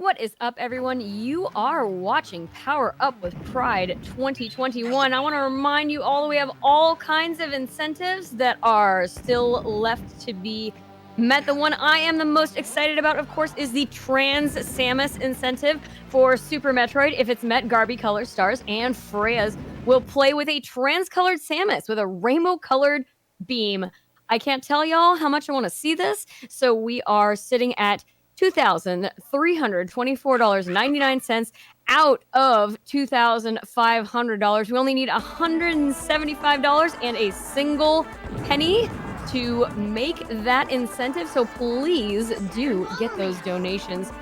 What is up, everyone? You are watching Power Up with Pride 2021. I want to remind you all we have all kinds of incentives that are still left to be met. The one I am the most excited about, of course, is the Trans Samus incentive for Super Metroid. If it's met, Garby Color Stars and Freya's will play with a trans-colored Samus with a rainbow-colored beam. I can't tell y'all how much I want to see this, so we are sitting at $2,324.99 out of $2,500. We only need $175 and a single penny to make that incentive. So please do get those donations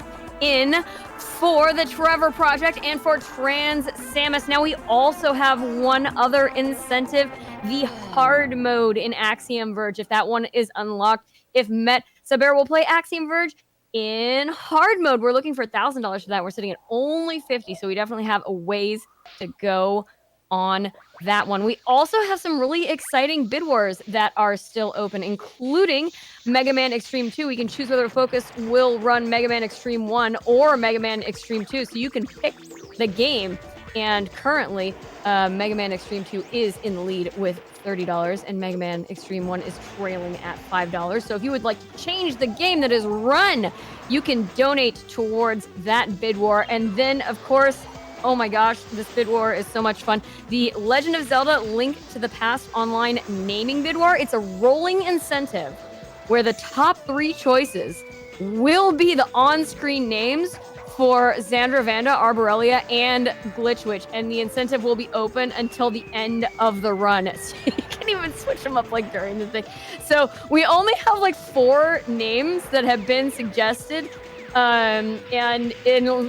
in for the Trevor Project and for Trans Samus. Now we also have one other incentive, the hard mode in Axiom Verge. If that one is unlocked, if met, Sabera will play Axiom Verge in hard mode. We're looking for $1,000 for that. We're sitting at only 50, so we definitely have a ways to go on that one. We also have some really exciting bid wars that are still open, including Mega Man Extreme 2. We can choose whether Focus will run Mega Man Extreme 1 or Mega Man Extreme 2, so you can pick the game. And currently, Mega Man Extreme 2 is in the lead with $30, and Mega Man Extreme 1 is trailing at $5. So if you would like to change the game that is run, you can donate towards that bid war. And then, of course, oh my gosh, this bid war is so much fun. The Legend of Zelda Link to the Past online naming bid war. It's a rolling incentive where the top 3 choices will be the on-screen names for Xandra Vanda, Arborelia, and Glitch Witch, and the incentive will be open until the end of the run. So you can even switch them up like during the thing. So we only have like 4 names that have been suggested, and in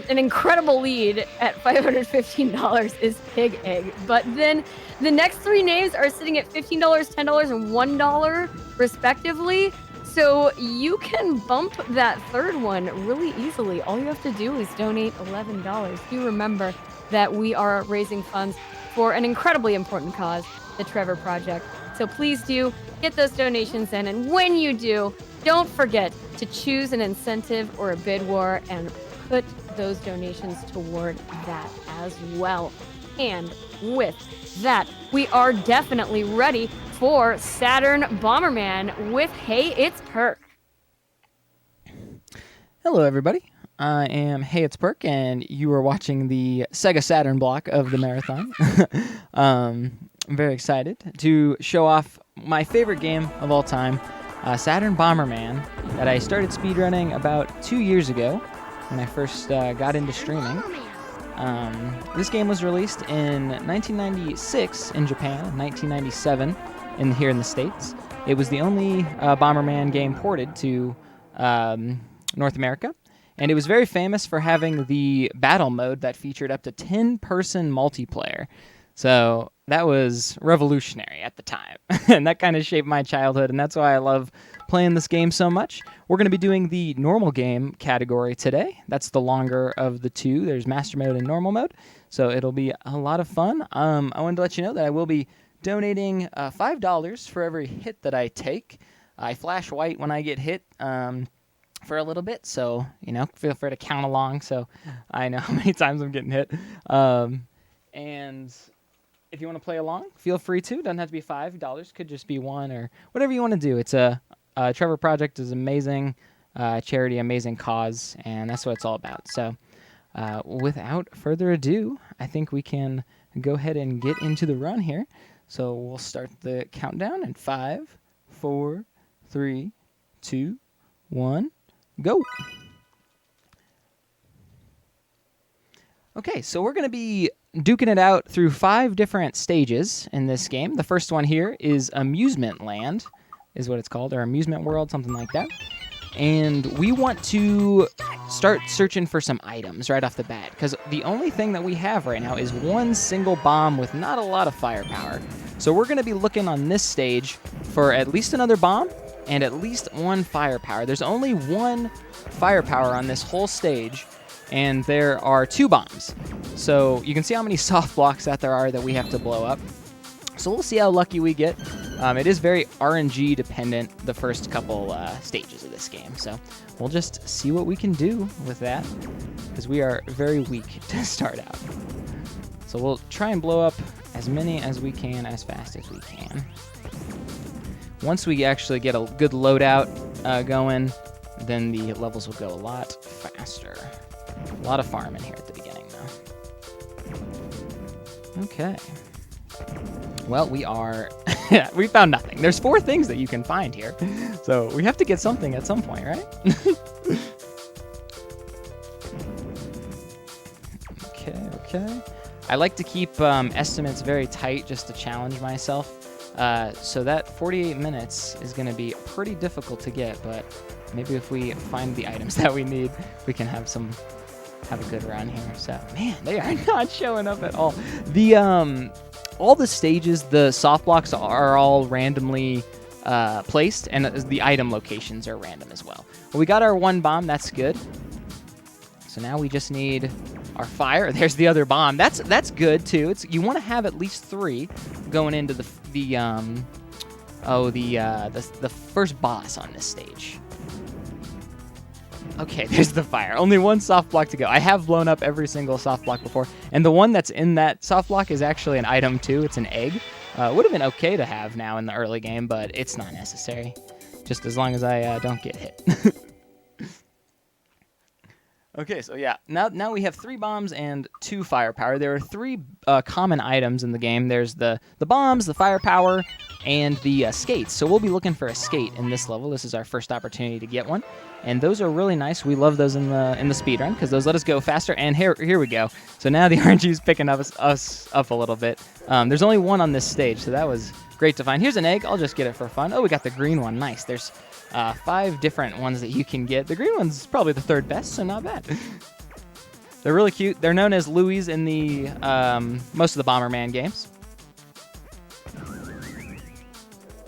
an incredible lead at $515 is Pig Egg. But then the next 3 names are sitting at $15, $10, and $1 respectively. So you can bump that third one really easily. All you have to do is donate $11. Do remember that we are raising funds for an incredibly important cause, the Trevor Project. So please do get those donations in. And when you do, don't forget to choose an incentive or a bid war and put those donations toward that as well. And with that, we are definitely ready for Saturn Bomberman with heyitsperk. Hello, everybody. I am heyitsperk, and you are watching the Sega Saturn block of the marathon. I'm very excited to show off my favorite game of all time, Saturn Bomberman, that I started speedrunning about 2 years ago when I first got into streaming. This game was released in 1996 in Japan, 1997 here in the States. It was the only Bomberman game ported to North America, and it was very famous for having the battle mode that featured up to 10-person multiplayer. So that was revolutionary at the time, and that kind of shaped my childhood, and that's why I love playing this game so much. We're going to be doing the normal game category today. That's the longer of the 2. There's master mode and normal mode, so it'll be a lot of fun. I wanted to let you know that I will be donating $5 for every hit that I take. I flash white when I get hit for a little bit, so feel free to count along so I know how many times I'm getting hit. And if you want to play along, feel free to. Doesn't have to be $5. Could just be 1 or whatever you want to do. It's Trevor Project is amazing charity, amazing cause, and that's what it's all about. So without further ado, I think we can go ahead and get into the run here. So we'll start the countdown in 5, 4, 3, 2, 1, go. Okay, so we're going to be duking it out through 5 different stages in this game. The first one here is Amusement Land, is what it's called, or Amusement World, something like that. And we want to start searching for some items right off the bat, because the only thing that we have right now is one single bomb with not a lot of firepower. So we're going to be looking on this stage for at least another bomb and at least 1 firepower. There's only 1 firepower on this whole stage, and there are 2 bombs. So you can see how many soft blocks that there are that we have to blow up. So we'll see how lucky we get. It is very RNG dependent, the first couple stages of this game. So we'll just see what we can do with that. because we are very weak to start out. So we'll try and blow up as many as we can as fast as we can. Once we actually get a good loadout going, then the levels will go a lot faster. A lot of farming here at the beginning, though. Okay. Well, we found nothing. There's 4 things that you can find here. So we have to get something at some point, right? Okay. I like to keep estimates very tight just to challenge myself. So that 48 minutes is going to be pretty difficult to get, but maybe if we find the items that we need, we can have a good run here. So, man, they are not showing up at all. All the stages, the soft blocks are all randomly placed, and the item locations are random as well. Well, we got our 1 bomb. That's good. So now we just need our fire. There's the other bomb. That's good too. You want to have at least 3 going into the first boss on this stage. Okay, there's the fire. Only 1 soft block to go. I have blown up every single soft block before, and the one that's in that soft block is actually an item too. It's an egg. Would have been okay to have now in the early game, but it's not necessary. Just as long as I don't get hit. Okay, so yeah, now we have 3 bombs and 2 firepower. There are 3 common items in the game. There's the bombs, the firepower, and the skates. So we'll be looking for a skate in this level. This is our first opportunity to get one, and those are really nice. We love those in the speed run because those let us go faster. And here we go. So now the RNG is picking us up a little bit. There's only 1 on this stage, so that was great to find. Here's an egg. I'll just get it for fun. Oh, we got the green one. Nice. There's 5 different ones that you can get. The green one's probably the 3rd best, so not bad. They're really cute. They're known as Louis in the most of the Bomberman games.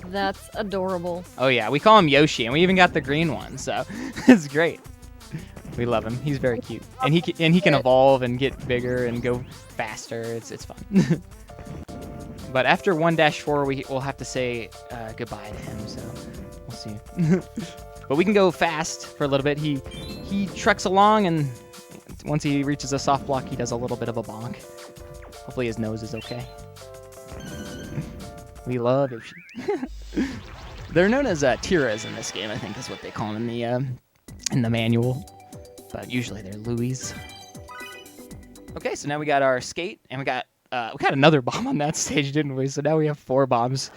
That's adorable. Oh yeah, we call him Yoshi, and we even got the green one, so it's great. We love him. He's very cute, and he can evolve and get bigger and go faster. It's fun. But after 1-4, we'll have to say goodbye to him. So. We'll see. But we can go fast for a little bit. He trucks along, and once he reaches a soft block, he does a little bit of a bonk. Hopefully his nose is okay. We love Yoshi. They're known as tiras in this game, I think is what they call them in the manual. But usually they're Louis. Okay, so now we got our skate, and we got another bomb on that stage, didn't we? So now we have 4 bombs.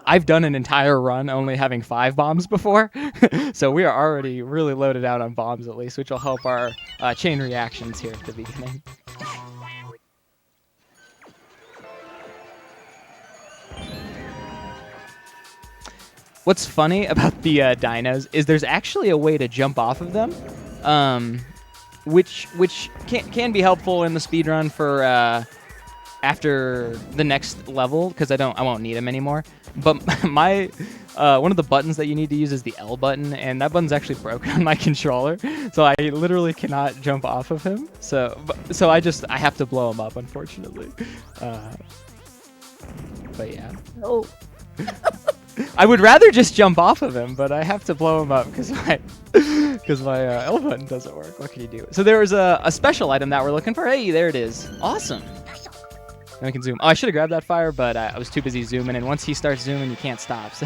I've done an entire run only having 5 bombs before, so we are already really loaded out on bombs at least, which will help our chain reactions here at the beginning. What's funny about the dinos is there's actually a way to jump off of them, which can be helpful in the speedrun for after the next level, because I won't need them anymore. But my one of the buttons that you need to use is the L button, and that button's actually broken on my controller, so I literally cannot jump off of him. So I have to blow him up, unfortunately. But yeah. Oh. I would rather just jump off of him, but I have to blow him up because my L button doesn't work. What can you do? So there was a special item that we're looking for. Hey, there it is. Awesome. Now we can zoom. Oh, I should have grabbed that fire, but I was too busy zooming, and once he starts zooming, you can't stop. So,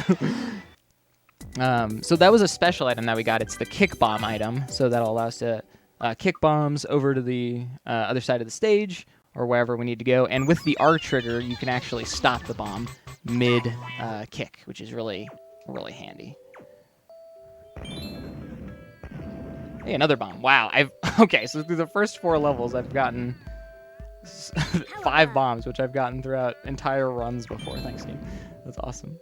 so that was a special item that we got. It's the kick bomb item, so that'll allow us to kick bombs over to the other side of the stage or wherever we need to go. And with the R trigger, you can actually stop the bomb mid kick, which is really, really handy. Hey, another bomb. Wow. Okay, so through the first 4 levels, I've gotten 5 bombs, which I've gotten throughout entire runs before. Thanks, team. That's awesome.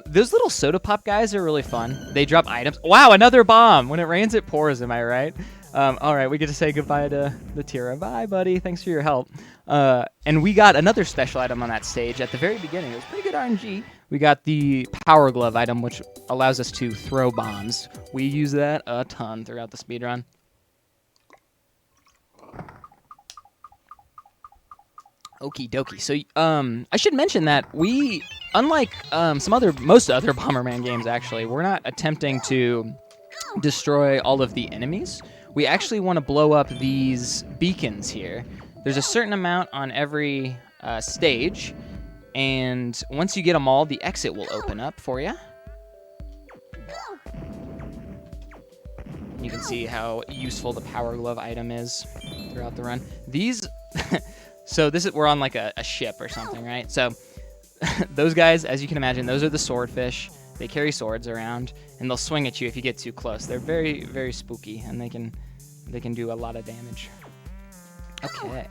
Those little soda pop guys are really fun. They drop items. Wow, another bomb. When it rains, it pours. Am I right? All right, we get to say goodbye to the Tira. Bye, buddy. Thanks for your help. And we got another special item on that stage at the very beginning. It was pretty good RNG. We got the Power Glove item, which allows us to throw bombs. We use that a ton throughout the speedrun. Okie dokie. So, I should mention that we, unlike most other Bomberman games, actually, we're not attempting to destroy all of the enemies. We actually want to blow up these beacons here. There's a certain amount on every stage, and once you get them all, the exit will open up for you. You can see how useful the Power Glove item is throughout the run. These, so we're on like a ship or something, right? So those guys, as you can imagine, those are the swordfish. They carry swords around, and they'll swing at you if you get too close. They're very, very spooky, and they can do a lot of damage. Okay,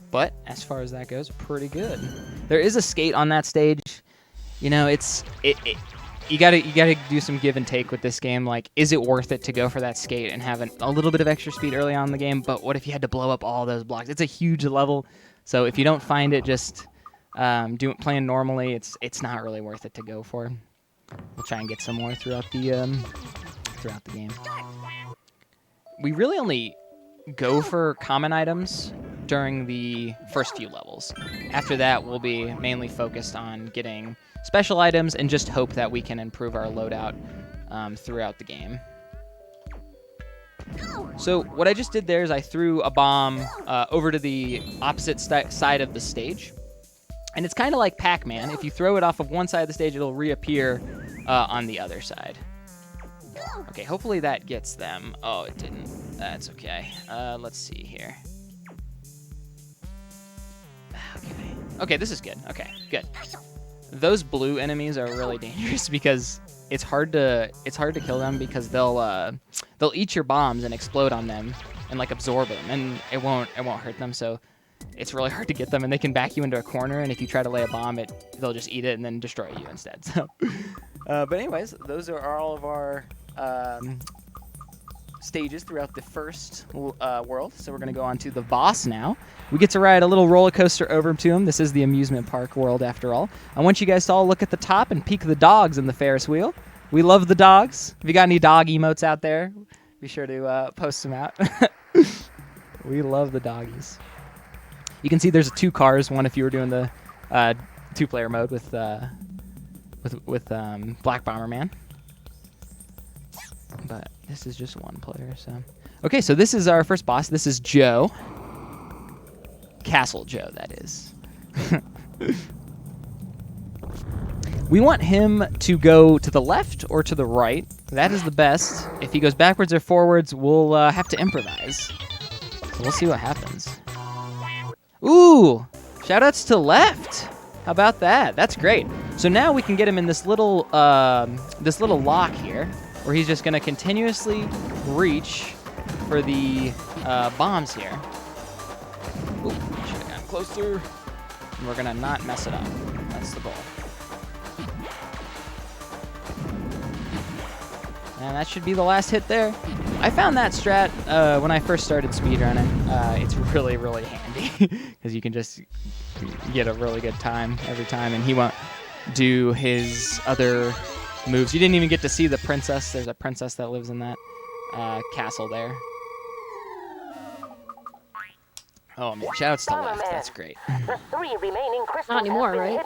but as far as that goes, pretty good. There is a skate on that stage. You know, you gotta do some give and take with this game. Like, is it worth it to go for that skate and have a little bit of extra speed early on in the game? But what if you had to blow up all those blocks? It's a huge level, so if you don't find it just playing normally, it's not really worth it to go for. We'll try and get some more throughout the game. We really only go for common items during the first few levels. After that, we'll be mainly focused on getting special items and just hope that we can improve our loadout throughout the game. So what I just did there is I threw a bomb over to the opposite side of the stage. And it's kind of like Pac-Man. If you throw it off of one side of the stage, it'll reappear on the other side. Okay, hopefully that gets them. Oh, it didn't. That's okay. Let's see here. Okay, this is good. Okay, good. Those blue enemies are really dangerous because it's hard to kill them because they'll eat your bombs and explode on them and like absorb them, and it won't hurt them. So it's really hard to get them, and they can back you into a corner, and if you try to lay a bomb, they'll just eat it and then destroy you instead. So, but anyways, those are all of our stages throughout the first world. So we're going to go on to the boss now. We get to ride a little roller coaster over to him. This is the amusement park world after all. I want you guys to all look at the top and peek the dogs in the Ferris wheel. We love the dogs. If you got any dog emotes out there, be sure to post them out. We love the doggies. You can see there's 2 cars. One if you were doing the 2-player mode with Black Bomberman. But this is just 1 player, so. Okay, so this is our first boss. This is Joe. Castle Joe, that is. We want him to go to the left or to the right. That is the best. If he goes backwards or forwards, we'll have to improvise. So we'll see what happens. Ooh! Shoutouts to left! How about that? That's great. So now we can get him in this little lock here, where he's just going to continuously reach for the bombs here. Ooh, should have gotten closer. And we're going to not mess it up. That's the goal. And that should be the last hit there. I found that strat when I first started speedrunning. It's really, really handy because you can just get a really good time every time, and he won't do his other moves. You didn't even get to see the princess. There's a princess that lives in that castle there. Oh man, shoutouts to left. That's great. The 3 remaining crystals Not anymore, right?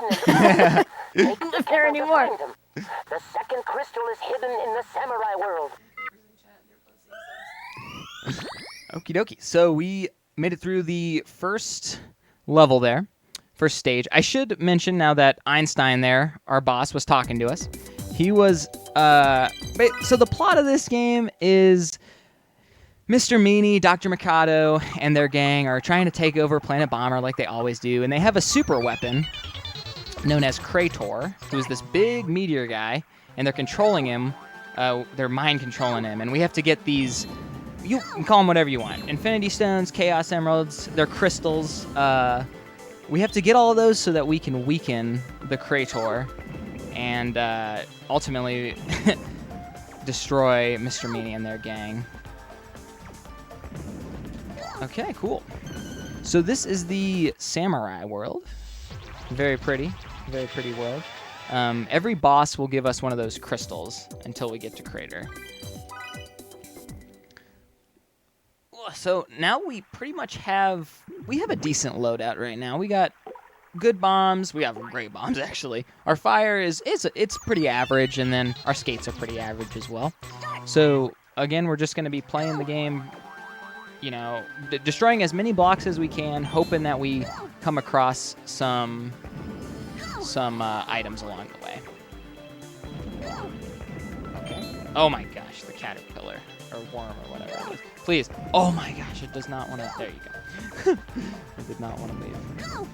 Not there anymore. The second crystal is hidden in the samurai world. Okie dokie. So we made it through the first level there, first stage. I should mention now that Einstein there, our boss, was talking to us. He was, so the plot of this game is Mr. Meanie, Dr. Mikado, and their gang are trying to take over Planet Bomber like they always do, and they have a super weapon known as Krator, who's this big meteor guy, and they're controlling him. They're mind controlling him, and we have to get these. You can call them whatever you want. Infinity Stones, Chaos Emeralds, they're crystals. We have to get all of those so that we can weaken the Krator and ultimately destroy Mr. Meanie and their gang. Okay, cool. So this is the samurai world. Very pretty world. Every boss will give us one of those crystals until we get to Crater. So now we pretty much have a decent loadout right now. We got good bombs. We have great bombs, actually. Our fire it's pretty average, and then our skates are pretty average as well. So again, we're just going to be playing the game, you know, destroying as many blocks as we can, hoping that we come across some items along the way. Okay. Oh my gosh, the caterpillar or worm or whatever it is. Please. Oh my gosh, it does not want to. There you go. It did not want to move.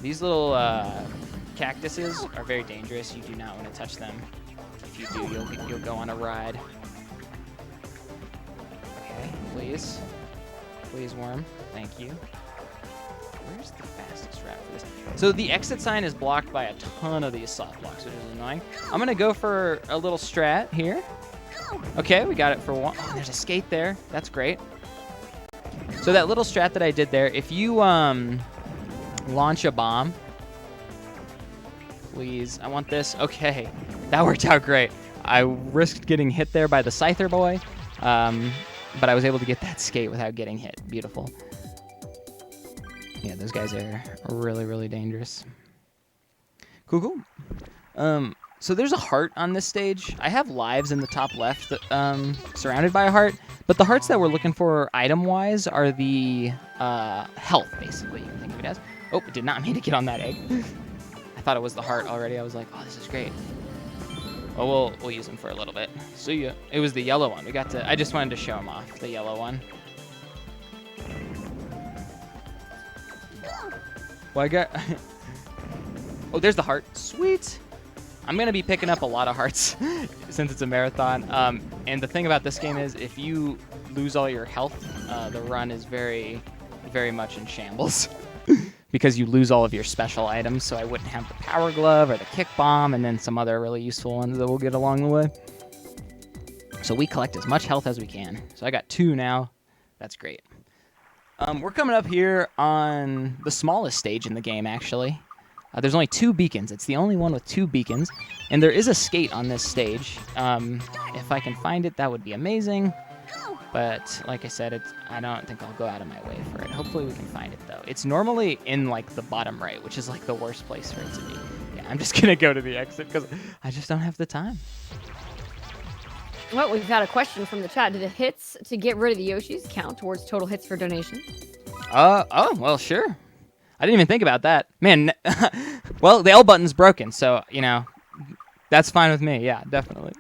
These little cactuses are very dangerous. You do not want to touch them. If you do, you'll go on a ride. Okay, please. Please, worm. Thank you. Where's the fastest route for this? So the exit sign is blocked by a ton of these soft blocks, which is annoying. I'm going to go for a little strat here. Okay, we got it for one. Oh, there's a skate there. That's great. So that little strat that I did there, if you launch a bomb, please, I want this. Okay, that worked out great. I risked getting hit there by the Scyther boy, but I was able to get that skate without getting hit. Beautiful. Yeah, those guys are really, really dangerous. Cool. So there's a heart on this stage. I have lives in the top left, surrounded by a heart, but the hearts that we're looking for item-wise are the health, basically. You can think of it as. Oh, it did not mean to get on that egg. I thought it was the heart already. I was like, oh, this is great. Well, we'll use him for a little bit. So yeah, it was the yellow one. I just wanted to show him off, the yellow one. Well, I got... Oh, there's the heart. Sweet. I'm going to be picking up a lot of hearts since it's a marathon. And the thing about this game is if you lose all your health, the run is very, very much in shambles because you lose all of your special items. So I wouldn't have the power glove or the kick bomb and then some other really useful ones that we'll get along the way. So we collect as much health as we can. So I got 2 now. That's great. We're coming up here on the smallest stage in the game, actually. There's only 2 beacons. It's the only one with 2 beacons. And there is a skate on this stage. If I can find it, that would be amazing. But like I said, I don't think I'll go out of my way for it. Hopefully we can find it, though. It's normally in, like, the bottom right, which is, like, the worst place for it to be. Yeah, I'm just going to go to the exit because I just don't have the time. Well, we've had a question from the chat. Do the hits to get rid of the Yoshis count towards total hits for donation? Oh, well, sure. I didn't even think about that. Man, well, the L button's broken, so, you know, that's fine with me. Yeah, definitely.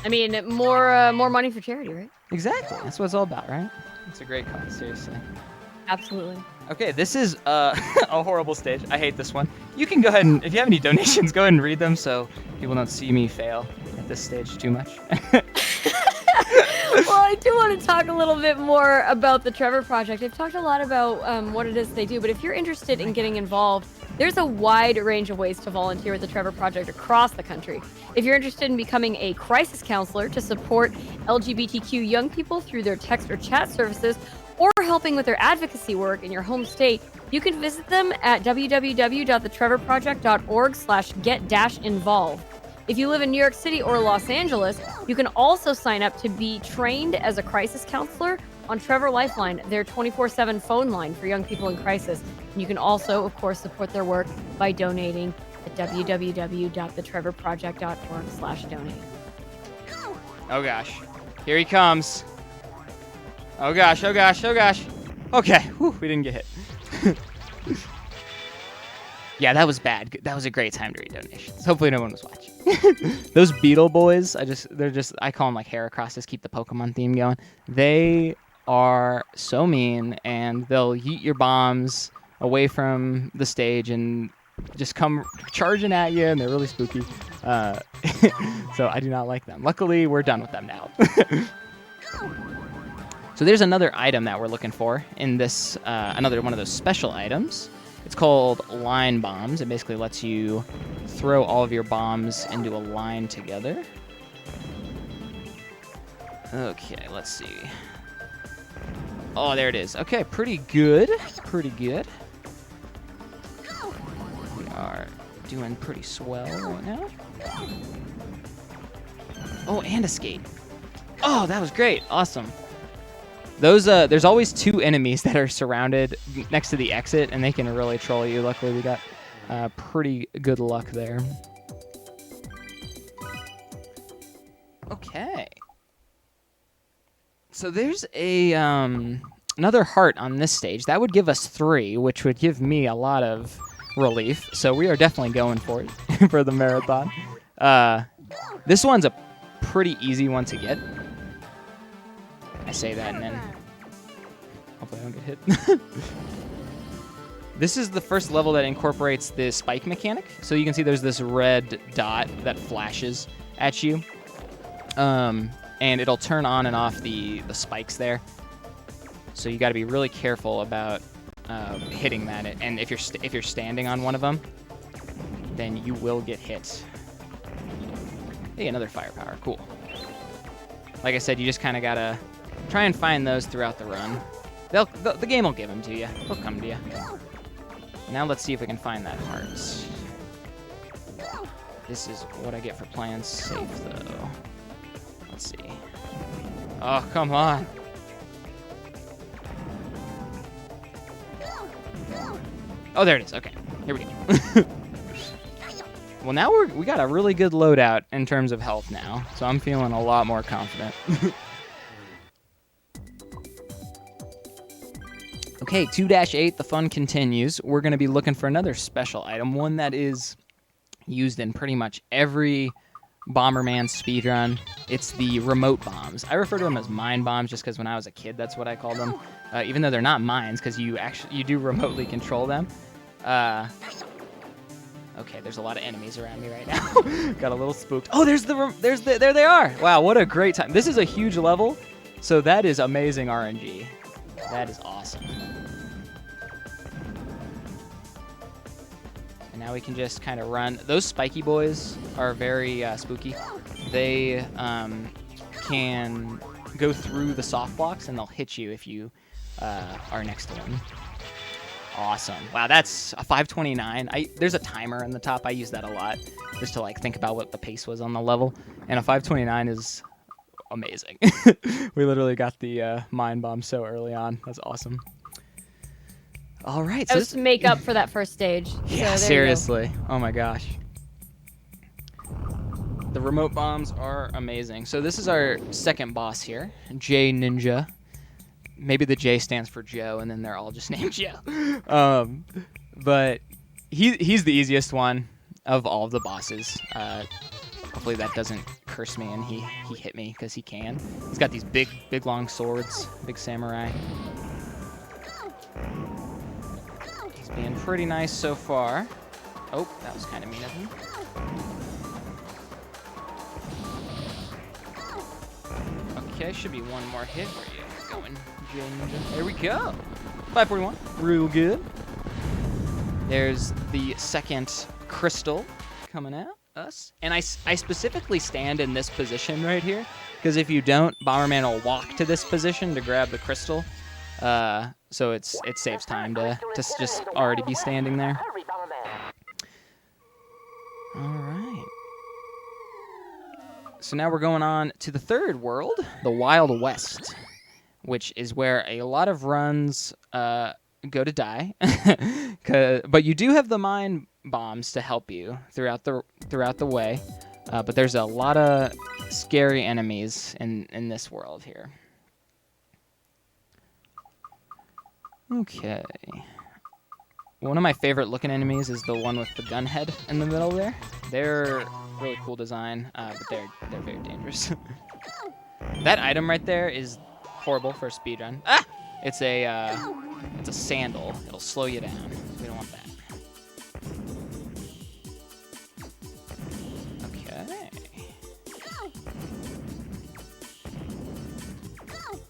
I mean, more money for charity, right? Exactly. That's what it's all about, right? It's a great cause, seriously. Absolutely. Okay, this is a horrible stage. I hate this one. You can go ahead and, if you have any donations, go ahead and read them so people don't see me fail at this stage too much. Well, I do want to talk a little bit more about the Trevor Project. I've talked a lot about what it is they do, but if you're interested in getting involved, there's a wide range of ways to volunteer with the Trevor Project across the country. If you're interested in becoming a crisis counselor to support LGBTQ young people through their text or chat services, or helping with their advocacy work in your home state, you can visit them at www.thetrevorproject.org/get-involved. If you live in New York City or Los Angeles, you can also sign up to be trained as a crisis counselor on Trevor Lifeline, their 24/7 phone line for young people in crisis. And you can also, of course, support their work by donating at www.thetrevorproject.org/donate. Oh gosh, here he comes. Oh gosh, oh gosh, oh gosh. Okay, whew, we didn't get hit. Yeah, that was bad. That was a great time to read donations. Hopefully no one was watching. Those beetle boys, I call them like Heracrosses, keep the Pokemon theme going. They are so mean, and they'll yeet your bombs away from the stage and just come charging at you, and they're really spooky. So I do not like them. Luckily, we're done with them now. So there's another item that we're looking for in this, another one of those special items. It's called line bombs. It basically lets you throw all of your bombs into a line together. Okay, let's see. Oh, there it is. Okay, pretty good. Pretty good. We are doing pretty swell right now. Oh, and a skate. Oh, that was great. Awesome. Those there's always 2 enemies that are surrounded next to the exit, and they can really troll you. Luckily, we got pretty good luck there. Okay. So there's a another heart on this stage. That would give us 3, which would give me a lot of relief. So we are definitely going for it for the marathon. This one's a pretty easy one to get. I say that and then hopefully I don't get hit. This is the first level that incorporates the spike mechanic. So you can see there's this red dot that flashes at you. And it'll turn on and off the spikes there. So you got to be really careful about hitting that. And if you're standing on one of them, then you will get hit. Hey, another firepower. Cool. Like I said, you just kind of got to try and find those throughout the run. The game will give them to you. They'll come to you. Now let's see if we can find that heart. This is what I get for playing safe, though. Let's see. Oh, come on. Oh, there it is. Okay, here we go. Well, now we got a really good loadout in terms of health now, so I'm feeling a lot more confident. Okay, 2-8, the fun continues. We're going to be looking for another special item, one that is used in pretty much every Bomberman speedrun. It's the remote bombs. I refer to them as mine bombs just because when I was a kid, that's what I called them. Even though they're not mines, because you do remotely control them. Okay, there's a lot of enemies around me right now. Got a little spooked. Oh, there they are. Wow, what a great time. This is a huge level, so that is amazing RNG. That is awesome. And now we can just kind of run. Those spiky boys are very spooky. They can go through the soft blocks, and they'll hit you if you are next to them. Awesome. Wow, that's a 529. There's a timer on the top. I use that a lot just to like think about what the pace was on the level. And a 529 is amazing. We literally got the mine bomb so early on. That's awesome. All right. That was to make up for that first stage. Yeah, so seriously. Oh my gosh. The remote bombs are amazing. So this is our second boss here, J Ninja. Maybe the J stands for Joe, and then they're all just named Joe. But he's the easiest one of all of the bosses. Hopefully that doesn't curse me and he hit me, because he can. He's got these big long swords, big samurai. He's being pretty nice so far. Oh, that was kind of mean of him. Okay, should be one more hit for you. Going. There we go. 541. Real good. There's the second crystal coming at us. And I specifically stand in this position right here, because if you don't, Bomberman will walk to this position to grab the crystal. So it saves time to just already be standing there. All right. So now we're going on to the third world, the Wild West, which is where a lot of runs go to die. But you do have the mine bombs to help you throughout the way. But there's a lot of scary enemies in this world here. Okay. One of my favorite looking enemies is the one with the gun head in the middle there. They're really cool design, but they're very dangerous. That item right there is horrible for a speedrun. Ah! It's a sandal. It'll slow you down. We don't want that. Okay.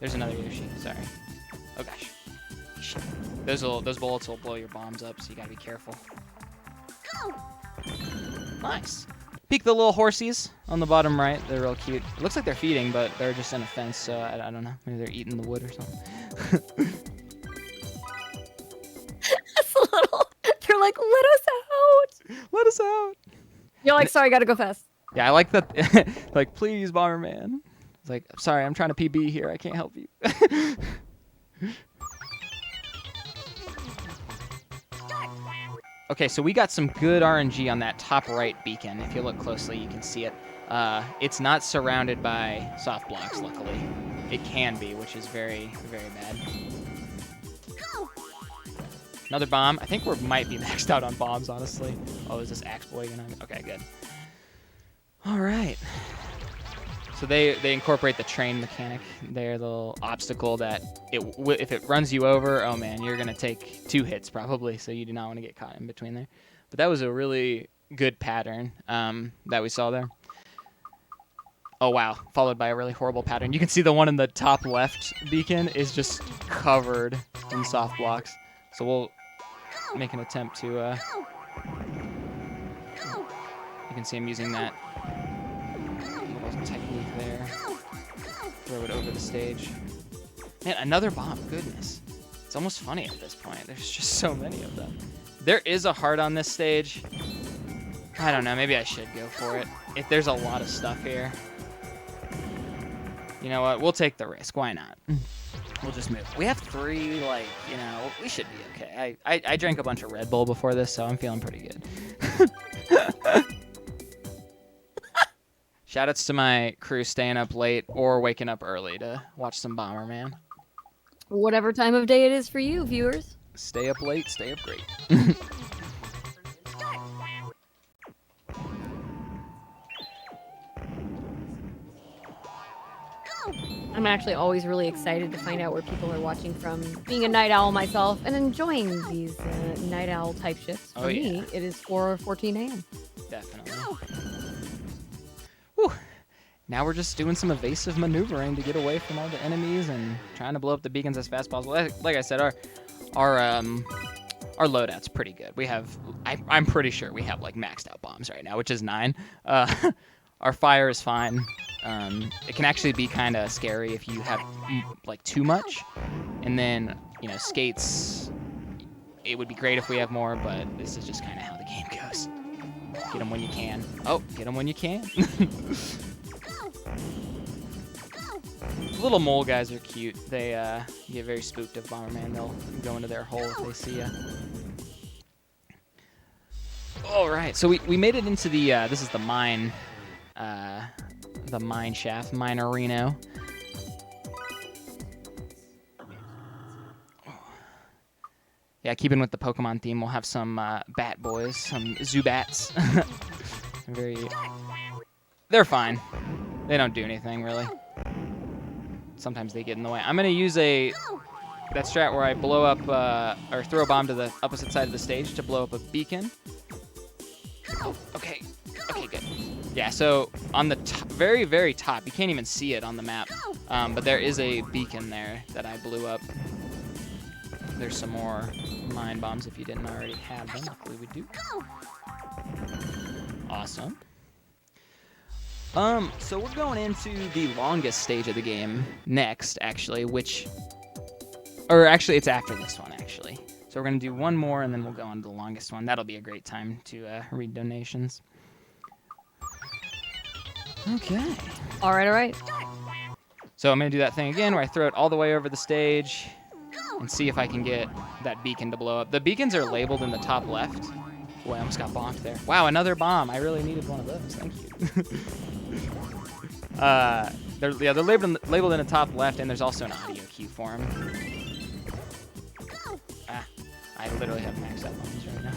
There's another Yoshi. Sorry. Oh gosh. Shit. Those bullets will blow your bombs up, so you gotta be careful. Nice. Peek the little horsies on the bottom right. They're real cute. It looks like they're feeding, but they're just in a fence, so I don't know. Maybe they're eating the wood or something. That's a little. They're like, let us out. Let us out. You're like, sorry, gotta go fast. Yeah, I like that. Like, please, Bomberman. It's like, sorry, I'm trying to PB here. I can't help you. Okay, so we got some good RNG on that top right beacon. If you look closely, you can see it. It's not surrounded by soft blocks, luckily. It can be, which is very, very bad. Another bomb. I think we might be maxed out on bombs, honestly. Oh, is this Axe Boy gonna... Okay, good. All right. So they incorporate the train mechanic there, the little obstacle that if it runs you over, oh man, you're going to take 2 hits probably, so you do not want to get caught in between there. But that was a really good pattern that we saw there. Oh wow, followed by a really horrible pattern. You can see the one in the top left beacon is just covered in soft blocks. So we'll make an attempt to... you can see him using that little technique there. Throw it over the stage. Man, another bomb. Goodness. It's almost funny at this point. There's just so many of them. There is a heart on this stage. I don't know. Maybe I should go for it. If there's a lot of stuff here. You know what? We'll take the risk. Why not? We'll just move. We have 3, like, you know, we should be okay. I drank a bunch of Red Bull before this, so I'm feeling pretty good. Shoutouts to my crew staying up late or waking up early to watch some Bomberman. Whatever time of day it is for you, viewers. Stay up late, stay up great. I'm actually always really excited to find out where people are watching from. Being a night owl myself and enjoying these night owl type shifts. For me, it is 4:14 a.m. Definitely. Whew. Now we're just doing some evasive maneuvering to get away from all the enemies and trying to blow up the beacons as fast as possible. Like I said, our loadout's pretty good. We have, I'm pretty sure we have like maxed out bombs right now, which is 9. Our fire is fine. It can actually be kind of scary if you have like too much. And then, you know, skates, it would be great if we have more, but this is just kind of how the game goes. Get them when you can. Oh, get them when you can. Little mole guys are cute. They get very spooked of Bomberman. They'll go into their hole if they see ya. All right, so we made it into the, this is the mine shaft, Minerino. Yeah, keeping with the Pokemon theme, we'll have some bat boys, some Zubats. They're fine. They don't do anything, really. Sometimes they get in the way. I'm going to use that strat where I blow up, or throw a bomb to the opposite side of the stage to blow up a beacon. Oh, okay. Okay, good. Yeah, so on the very, very top, you can't even see it on the map, but there is a beacon there that I blew up. There's some more mine bombs if you didn't already have them. Luckily we do. Awesome. So we're going into the longest stage of the game next, actually, actually it's after this one, actually. So we're going to do one more, and then we'll go on to the longest one. That'll be a great time to read donations. Okay. All right. So I'm going to do that thing again where I throw it all the way over the stage and see if I can get that beacon to blow up. The beacons are labeled in the top left. Boy, I almost got bonked there. Wow, another bomb. I really needed one of those. Thank you. They're labeled in the top left, and there's also an audio cue for them. I literally have maxed out bombs right now.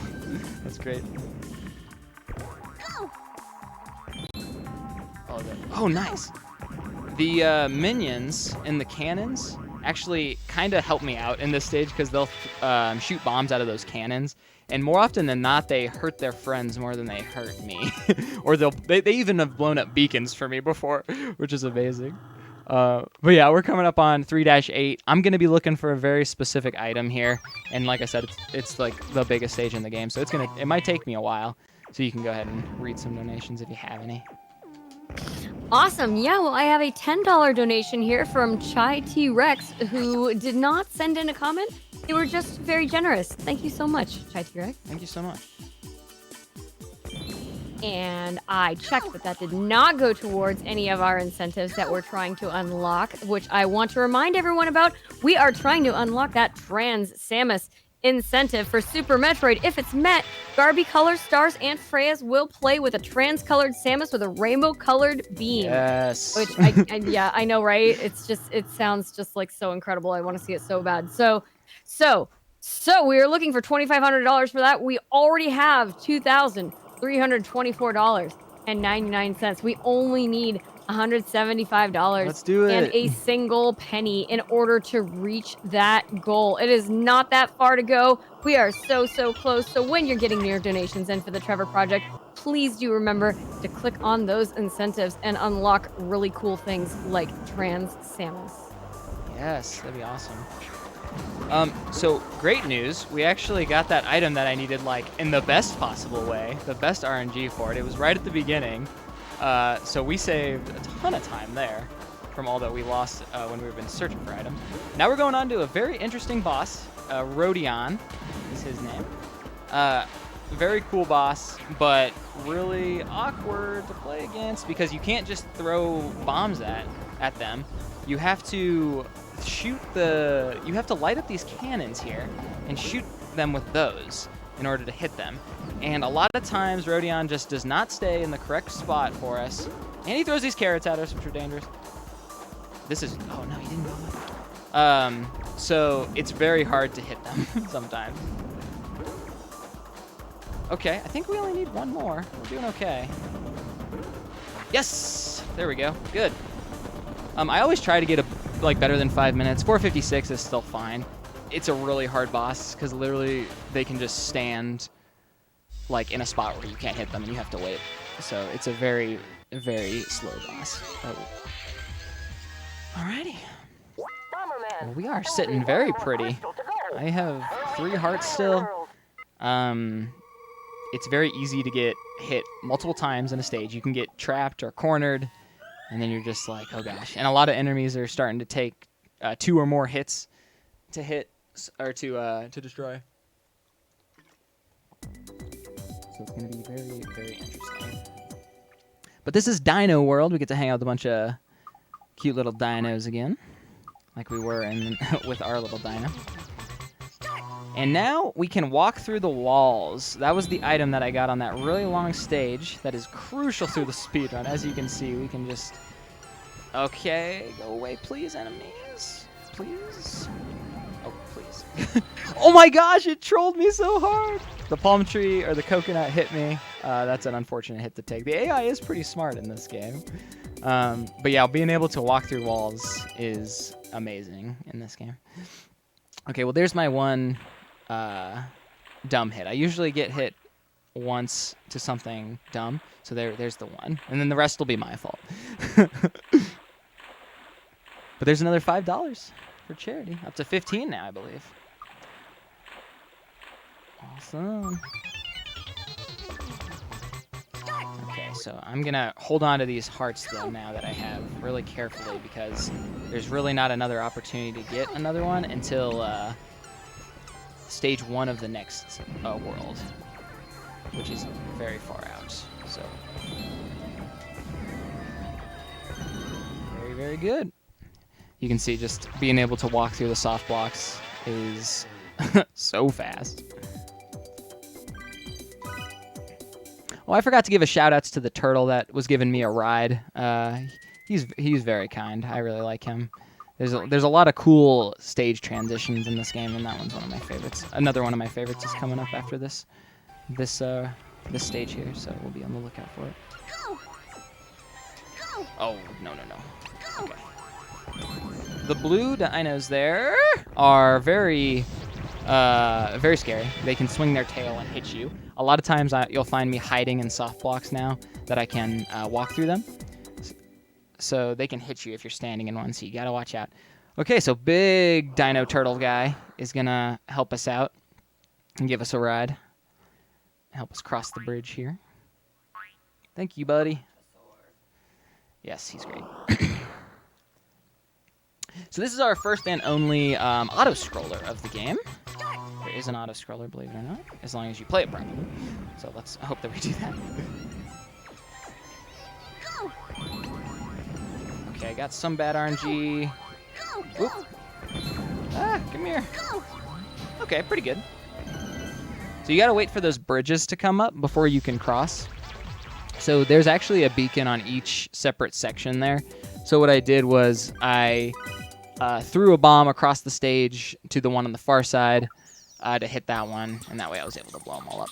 That's great. Oh, nice. The minions and the cannons actually kind of help me out in this stage because they'll shoot bombs out of those cannons, and more often than not, they hurt their friends more than they hurt me. Or they even have blown up beacons for me before, which is amazing. But yeah, we're coming up on 3-8. I'm going to be looking for a very specific item here, and like I said, it's like the biggest stage in the game, so it might take me a while. So you can go ahead and read some donations if you have any. Awesome. Yeah, well, I have a $10 donation here from Chai T Rex, who did not send in a comment. They were just very generous. Thank you so much, Chai T Rex. Thank you so much. And I checked that did not go towards any of our incentives that we're trying to unlock, which I want to remind everyone about. We are trying to unlock that Trans Samus incentive for Super Metroid. If it's met, Garby Color Stars and Freyas will play with a trans-colored Samus with a rainbow-colored beam. Yes. Which, yeah, I know, right? It sounds just like so incredible. I want to see it so bad. So we are looking for $2,500 for that. We already have $2,324.99. We only need $175. Let's do it. And a single penny in order to reach that goal. It is not that far to go. We are so close. So when you're getting your donations in for the Trevor Project, please do remember to click on those incentives and unlock really cool things like Trans Samus. Yes, that'd be awesome. So great news. We actually got that item that I needed, like, in the best possible way, the best RNG for it. It was right at the beginning. So we saved a ton of time there from all that we lost when we've been searching for items. Now we're going on to a very interesting boss. Rodion is his name. Very cool boss, but really awkward to play against because you can't just throw bombs at them. You have to you have to light up these cannons here and shoot them with those in order to hit them. And a lot of times Rodion just does not stay in the correct spot for us. And he throws these carrots at us, which are dangerous. Oh no, he didn't go. So it's very hard to hit them sometimes. Okay, I think we only need one more. We're doing okay. Yes! There we go. Good. I always try to get better than 5 minutes. 4:56 is still fine. It's a really hard boss because literally they can just stand like in a spot where you can't hit them and you have to wait. So it's a very, very slow boss. Alrighty. Well, we are sitting very pretty. I have 3 hearts still. It's very easy to get hit multiple times in a stage. You can get trapped or cornered, and then you're just like, oh gosh. And a lot of enemies are starting to take 2 or more hits to hit or to destroy. So it's going to be very, very interesting. But this is Dino World. We get to hang out with a bunch of cute little dinos again, like we were with our little dino. And now we can walk through the walls. That was the item that I got on that really long stage that is crucial through the speedrun. As you can see, we can just... Okay, go away, please, enemies. Please. Oh, please. Oh my gosh, it trolled me so hard. The palm tree or the coconut hit me. That's an unfortunate hit to take. The AI is pretty smart in this game. But yeah, being able to walk through walls is amazing in this game. Okay, well, there's my one dumb hit. I usually get hit once to something dumb, so there's the one. And then the rest will be my fault. But there's another $5 for charity. Up to 15 now, I believe. Awesome. Okay, so I'm going to hold on to these hearts, though, now that I have really carefully, because there's really not another opportunity to get another one until stage 1 of the next world, which is very far out. So, very, very good. You can see just being able to walk through the soft blocks is so fast. Oh, I forgot to give a shout-outs to the turtle that was giving me a ride. He's very kind. I really like him. There's a lot of cool stage transitions in this game, and that one's one of my favorites. Another one of my favorites is coming up after this stage here, so we'll be on the lookout for it. Oh, no. Okay. The blue dinos there are very scary. They can swing their tail and hit you. A lot of times you'll find me hiding in soft blocks now that I can walk through them. So they can hit you if you're standing in one, so you gotta watch out. Okay, so big dino turtle guy is gonna help us out and give us a ride. Help us cross the bridge here. Thank you, buddy. Yes, he's great. So this is our first and only auto-scroller of the game. There is an auto-scroller, believe it or not, as long as you play it properly. So let's hope that we do that. got some bad RNG. Oop. Ah, come here. Okay, pretty good. So you gotta wait for those bridges to come up before you can cross. So there's actually a beacon on each separate section there. So what I did was I threw a bomb across the stage to the one on the far side to hit that one, and that way I was able to blow them all up.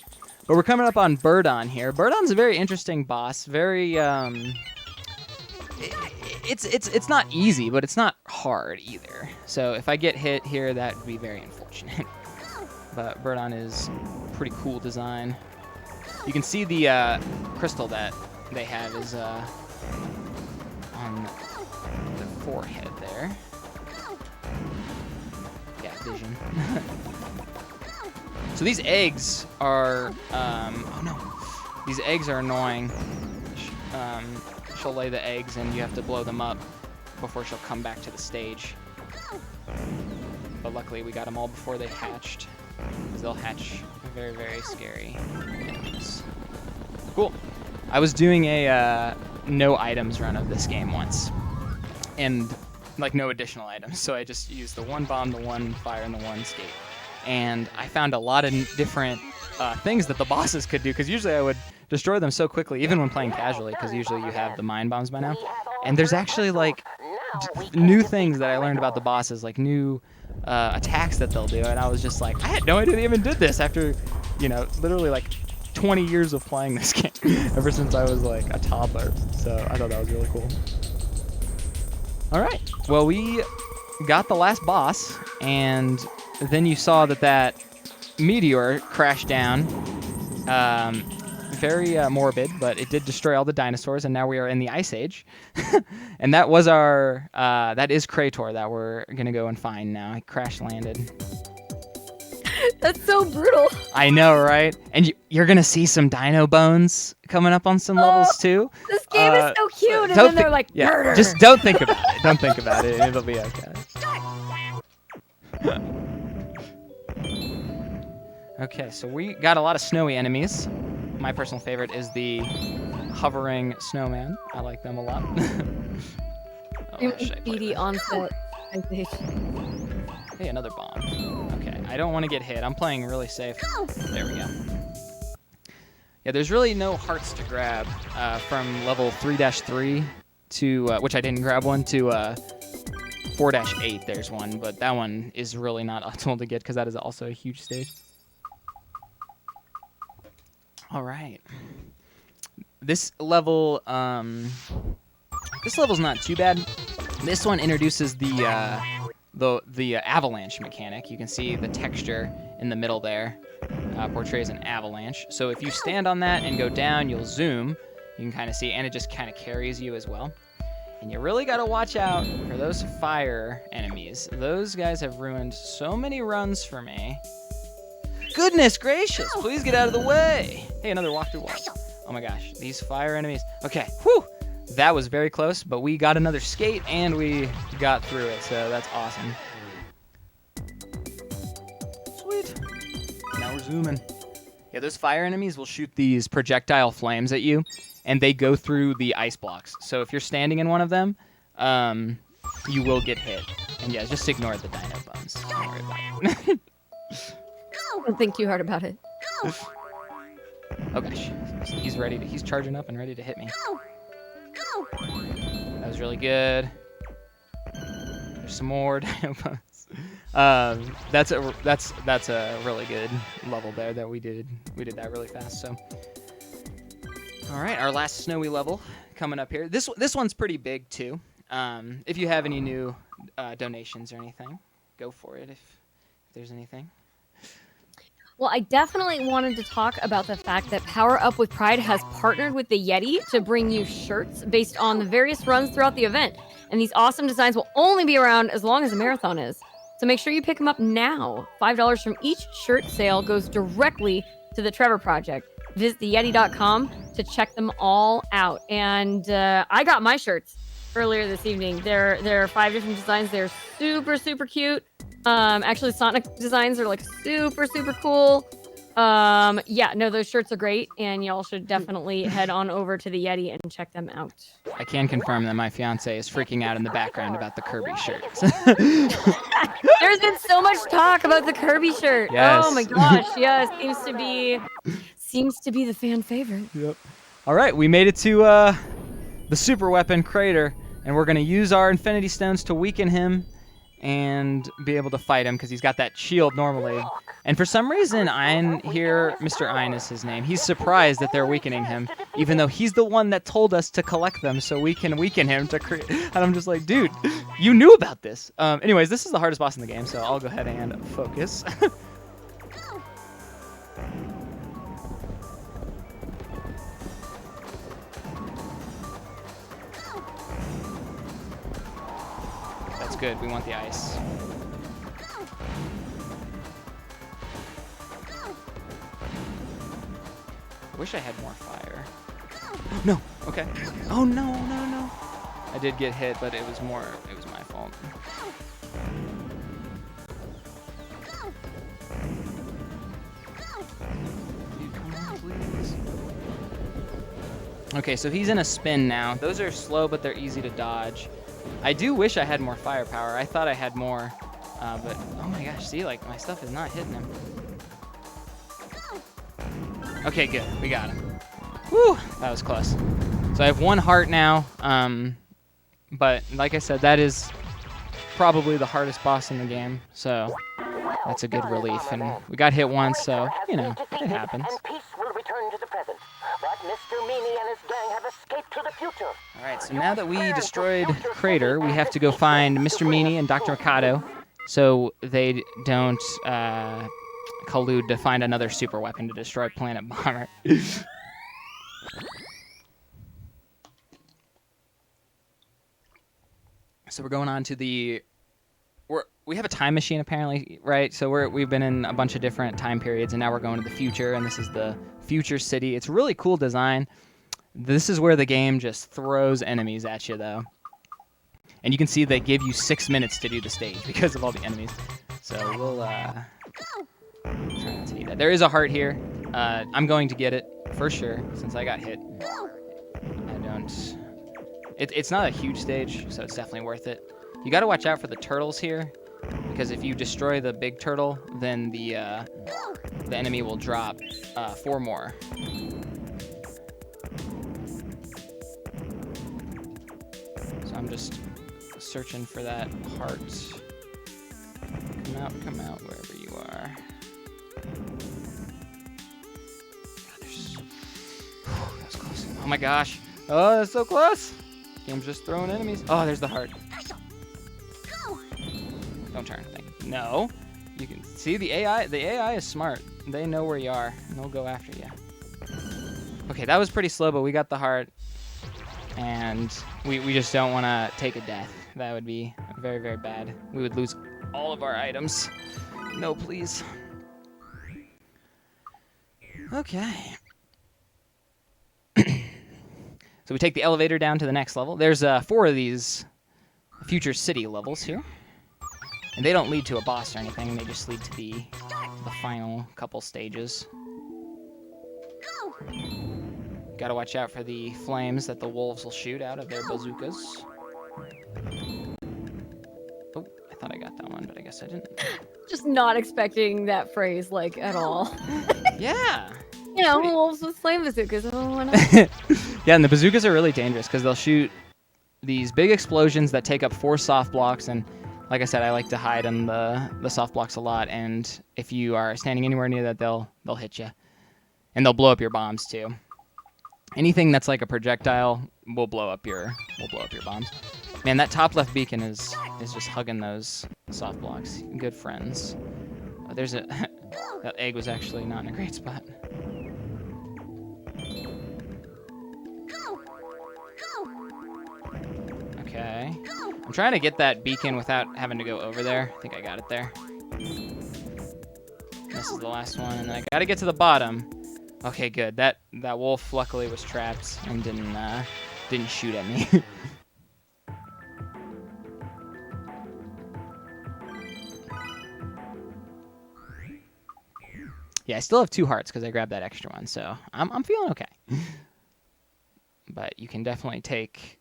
But we're coming up on Birdon here. Birdon's a very interesting boss. Very it's not easy, but it's not hard either. So if I get hit here, that would be very unfortunate. But Birdon is pretty cool design. You can see the crystal that they have is on the forehead there. Yeah, vision. So these eggs are, oh no, these eggs are annoying. She'll lay the eggs and you have to blow them up before she'll come back to the stage. But luckily we got them all before they hatched, because they'll hatch very, very scary enemies. Cool. I was doing a no items run of this game once, and like no additional items. So I just used the one bomb, the one fire, and the one skate. And I found a lot of different things that the bosses could do, because usually I would destroy them so quickly, even when playing casually, because usually you have the mine bombs by now. And there's actually like new things that I learned about the bosses, like new attacks that they'll do, and I was just like, I had no idea they even did this after, you know, literally like 20 years of playing this game, ever since I was like a toddler. So I thought that was really cool. All right, well, we got the last boss, and then you saw that meteor crashed down. Very morbid, but it did destroy all the dinosaurs, and now we are in the Ice Age. And that was our, that is Krator that we're gonna go and find now. He crash landed. That's so brutal. I know, right? And you're gonna see some dino bones coming up on some levels too. This game is so cute, and then they're like, murder. Just don't think about it. Don't think about it. It'll be okay. Okay, so we got a lot of snowy enemies. My personal favorite is the hovering snowman. I like them a lot. Speedy onset. Hey, another bomb. Okay, I don't want to get hit. I'm playing really safe. There we go. Yeah, there's really no hearts to grab from level 3-3 to, which I didn't grab one, to 4-8. There's one, but that one is really not optimal to get because that is also a huge stage. All right. This level, this level's not too bad. This one introduces the avalanche mechanic. You can see the texture in the middle there portrays an avalanche. So if you stand on that and go down, you'll zoom. You can kind of see, and it just kind of carries you as well. And you really got to watch out for those fire enemies. Those guys have ruined so many runs for me. Goodness gracious, please get out of the way. Hey, another walk through wall. Oh my gosh, these fire enemies. Okay, whew. That was very close, but we got another skate and we got through it, so that's awesome. Sweet. Now we're zooming. Yeah, those fire enemies will shoot these projectile flames at you, and they go through the ice blocks. So if you're standing in one of them, you will get hit. And yeah, just ignore the dino bones. Don't worry about it. Don't think too hard about it. Oh gosh, he's ready to, he's charging up and ready to hit me. That was really good. There's some more dino bones. That's a really good level there that we did. We did that really fast. So, all right, our last snowy level coming up here. This one's pretty big too. If you have any new donations or anything, go for it. If there's anything. Well, I definitely wanted to talk about the fact that Power Up with Pride has partnered with the Yeti to bring you shirts based on the various runs throughout the event. And these awesome designs will only be around as long as the marathon is. So make sure you pick them up now. $5 from each shirt sale goes directly to the Trevor Project. Visit theyeti.com to check them all out. And I got my shirts earlier this evening. There are 5 different designs. They're super, super cute. Actually, Sonic designs are like super, super cool. Yeah, no, those shirts are great, and y'all should definitely head on over to the Yeti and check them out. I can confirm that my fiance is freaking out in the background about the Kirby shirts. There's been so much talk about the Kirby shirt. Yes. Oh my gosh, yeah, seems to be the fan favorite. Yep. All right, we made it to the super weapon crater, and we're gonna use our Infinity Stones to weaken him and be able to fight him because he's got that shield normally. And for some reason, Ein here, Mr. Ein is his name. He's surprised that they're weakening him, even though he's the one that told us to collect them so we can weaken him to create. And I'm just like, dude, you knew about this. Anyways, this is the hardest boss in the game, so I'll go ahead and focus. That's good. We want the ice. I wish I had more fire. No. Okay. Oh no, no, no. I did get hit, but it was my fault. Dude, come on, please. Okay, so he's in a spin now. Those are slow, but they're easy to dodge. I do wish I had more firepower. I thought I had more, but oh my gosh, see, like my stuff is not hitting him. Okay, good, we got him. Whew, that was close. So I have 1 heart now, but like I said, that is probably the hardest boss in the game, so that's a good relief. And we got hit once, so, you know, it happens. And peace will return to the present. But Mr. Meanie and his gang have escaped to the future. All right, so now that we destroyed Crater, we have to go find Mr. Meanie and Dr. Mikado so they don't collude to find another super weapon to destroy Planet Bomber. So we're going on to we have a time machine apparently, right? So we've been in a bunch of different time periods, and now we're going to the future, and this is the future city. It's a really cool design. This is where the game just throws enemies at you, though. And you can see they give you 6 minutes to do the stage because of all the enemies. So we'll try not to do that. There is a heart here. I'm going to get it for sure since I got hit. It's not a huge stage, so it's definitely worth it. You got to watch out for the turtles here, because if you destroy the big turtle, then the enemy will drop 4 more. So I'm just searching for that heart. Come out, wherever you are. God, that was close. Oh my gosh. Oh, that's so close. Game's just throwing enemies. Oh, there's the heart. Don't turn. No. You can see the AI. The AI is smart. They know where you are, and they'll go after you. Okay, that was pretty slow, but we got the heart. And we just don't want to take a death. That would be very, very bad. We would lose all of our items. No, please. Okay. So we take the elevator down to the next level. There's 4 of these future city levels here. And they don't lead to a boss or anything. They just lead to the final couple stages. Gotta watch out for the flames that the wolves will shoot out of their bazookas. Oh, I thought I got that one, but I guess I didn't. Just not expecting that phrase, like, at all. Yeah. You know, wolves with flame bazookas. Oh, why not? Yeah, and the bazookas are really dangerous because they'll shoot these big explosions that take up 4 soft blocks. And like I said, I like to hide in the soft blocks a lot. And if you are standing anywhere near that, they'll hit you. And they'll blow up your bombs too. Anything that's like a projectile will blow up your bombs. Man, that top left beacon is just hugging those soft blocks. Good friends. There's that egg was actually not in a great spot. Okay. I'm trying to get that beacon without having to go over there. I think I got it there. This is the last one, and then I gotta get to the bottom. Okay, good. That wolf luckily was trapped and didn't shoot at me. Yeah, I still have 2 hearts because I grabbed that extra one, so I'm feeling okay. But you can definitely take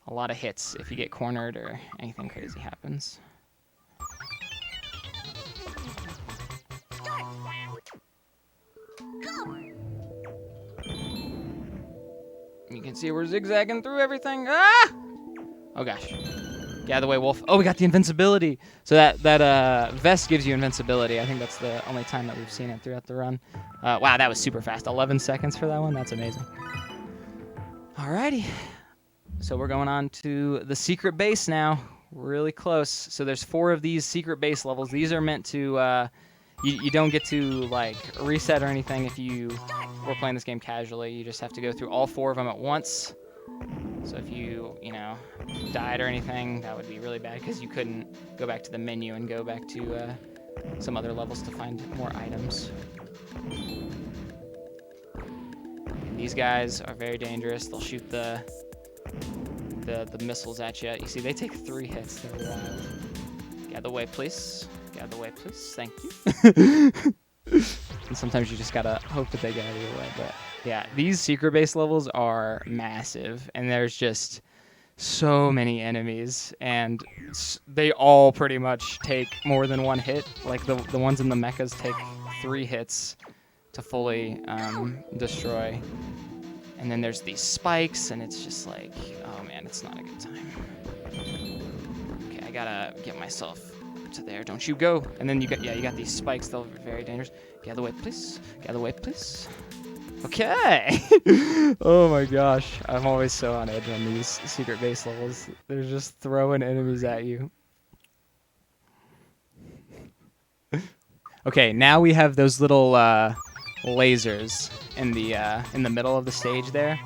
a lot of hits if you get cornered or anything crazy happens. You can see we're zigzagging through everything. Ah! Oh gosh. Get out of the way, Wolf. Oh, we got the invincibility. So that vest gives you invincibility. I think that's the only time that we've seen it throughout the run. Wow, that was super fast. 11 seconds for that one. That's amazing. Alrighty. So we're going on to the secret base now. Really close. So there's 4 of these secret base levels. These are meant to... You don't get to like reset or anything if you were playing this game casually. You just have to go through all 4 of them at once. So if you know, died or anything, that would be really bad because you couldn't go back to the menu and go back to some other levels to find more items. And these guys are very dangerous. They'll shoot the missiles at you. You see, they take 3 hits. They're wild. Get out of the way, please. Get out of the way, please. Thank you. And sometimes you just gotta hope that they get out of your way. But yeah, these secret base levels are massive, and there's just so many enemies, and they all pretty much take more than 1 hit. Like the ones in the mechas take 3 hits to fully destroy. And then there's these spikes, and it's just like, oh man, it's not a good time. Okay, I gotta get myself to there. Don't you go. And then you got these spikes. They're very dangerous. Get out of the way, please. Get out of the way, please. Okay. Oh my gosh. I'm always so on edge on these secret base levels. They're just throwing enemies at you. Okay, now we have those little lasers in the middle of the stage there.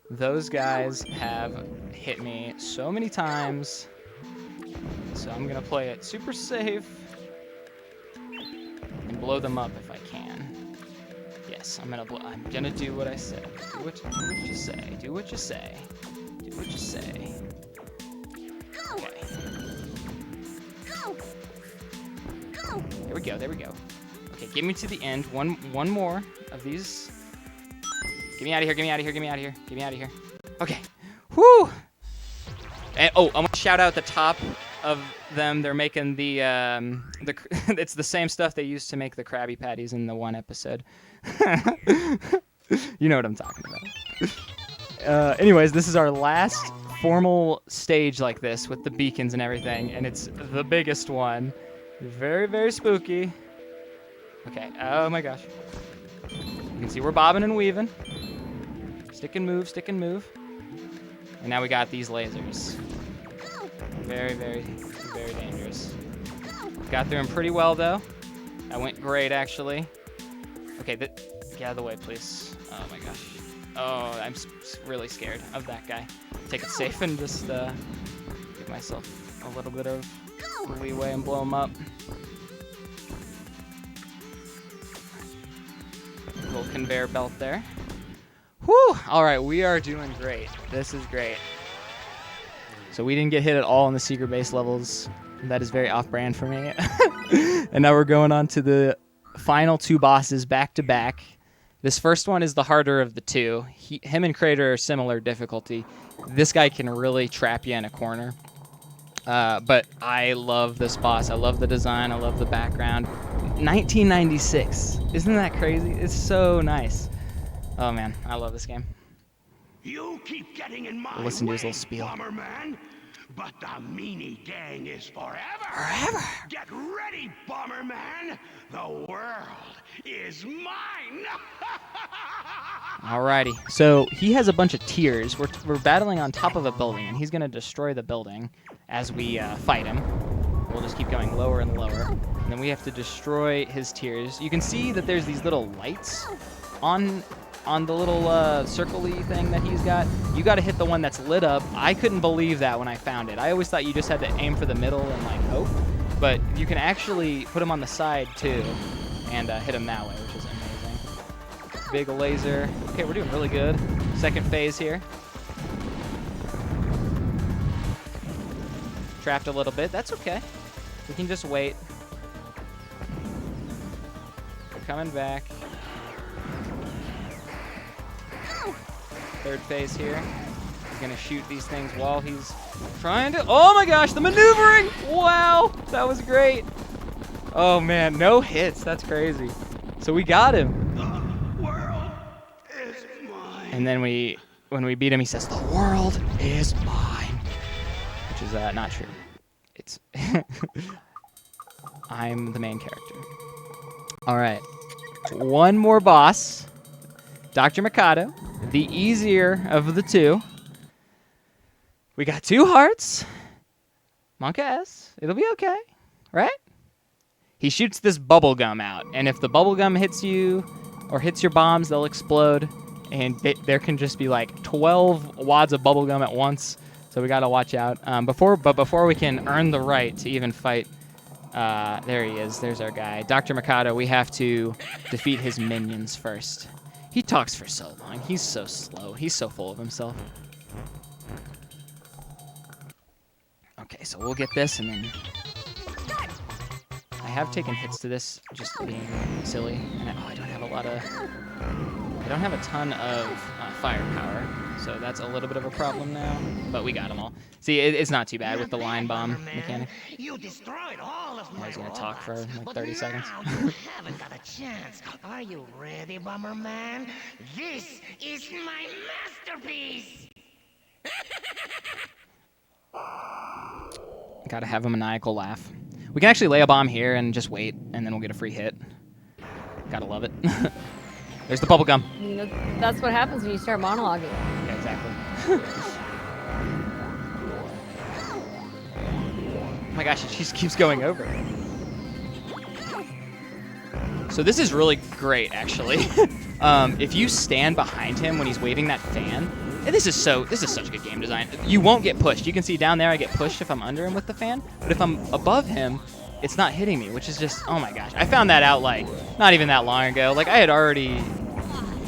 Those guys have hit me so many times. So I'm gonna play it super safe and blow them up if I can. Yes, I'm gonna do what I said. Do what you say. Do what you say. Do what you say. Okay. There we go. There we go. Okay, get me to the end. One more of these. Get me out of here. Get me out of here. Get me out of here. Get me out of here. Okay. Whoo! And, oh, I want to shout out the top of them. They're making the it's the same stuff they used to make the Krabby Patties in the one episode. You know what I'm talking about. Anyways, this is our last formal stage like this with the beacons and everything, and it's the biggest one. Very, very spooky. Okay, oh my gosh. You can see we're bobbing and weaving. Stick and move, stick and move. And now we got these lasers. Very, very, very dangerous. Got through them pretty well, though. That went great, actually. Okay, get out of the way, please. Oh, my gosh. Oh, I'm really scared of that guy. Take it safe and just give myself a little bit of leeway and blow him up. Little conveyor belt there. Whew! All right, we are doing great. This is great. So we didn't get hit at all in the secret base levels. That is very off-brand for me. And now we're going on to the final 2 bosses back to back. This first one is the harder of the 2. Him and Crater are similar difficulty. This guy can really trap you in a corner. But I love this boss. I love the design. I love the background. 1996. Isn't that crazy? It's so nice. Oh man, I love this game. You keep getting in my Listen to his way, little spiel. Bomberman, but the meanie gang is forever. Forever. Get ready, Bomberman. The world is mine. Alrighty, so he has a bunch of tiers. We're battling on top of a building, and he's gonna destroy the building as we fight him. We'll just keep going lower and lower, and then we have to destroy his tiers. You can see that there's these little lights on the little circle-y thing that he's got. You got to hit the one that's lit up. I couldn't believe that when I found it. I always thought you just had to aim for the middle and like hope, but you can actually put him on the side too and hit him that way, which is amazing. Big laser. Okay, we're doing really good. Second phase here. Trapped a little bit. That's okay. We can just wait. We're coming back. Third phase here. He's gonna shoot these things while he's trying to. Oh my gosh, the maneuvering! Wow, that was great. Oh man, no hits. That's crazy. So we got him. The world is mine. And then when we beat him, he says, "The world is mine," which is not true. It's I'm the main character. All right, one more boss, Dr. Mikado, the easier of the two. We got 2 hearts. Monka S. It'll be okay, right? He shoots this bubble gum out, and if the bubble gum hits you or hits your bombs, they'll explode, and there can just be like 12 wads of bubble gum at once. So we gotta watch out. Before we can earn the right to even fight, there he is. There's our guy, Dr. Mikado. We have to defeat his minions first. He talks for so long. He's so slow. He's so full of himself. Okay, so we'll get this, and then I have taken hits to this, just being silly. And I don't have I don't have a ton of firepower, so that's a little bit of a problem now. But we got them all. See, it's not too bad with the line bomb mechanic. You destroyed all of my I was gonna talk for robots, like but 30 seconds. now you haven't got a chance. Are you ready, Bomberman? This is my masterpiece. Gotta have a maniacal laugh. We can actually lay a bomb here and just wait, and then we'll get a free hit. Gotta love it. There's the bubble gum. You know, that's what happens when you start monologuing. Yeah, exactly. Oh my gosh, it just keeps going over. So this is really great, actually. If you stand behind him when he's waving that fan, and this is such a good game design. You won't get pushed. You can see down there I get pushed if I'm under him with the fan, but if I'm above him, it's not hitting me, which is just, oh my gosh. I found that out like not even that long ago. Like I had already,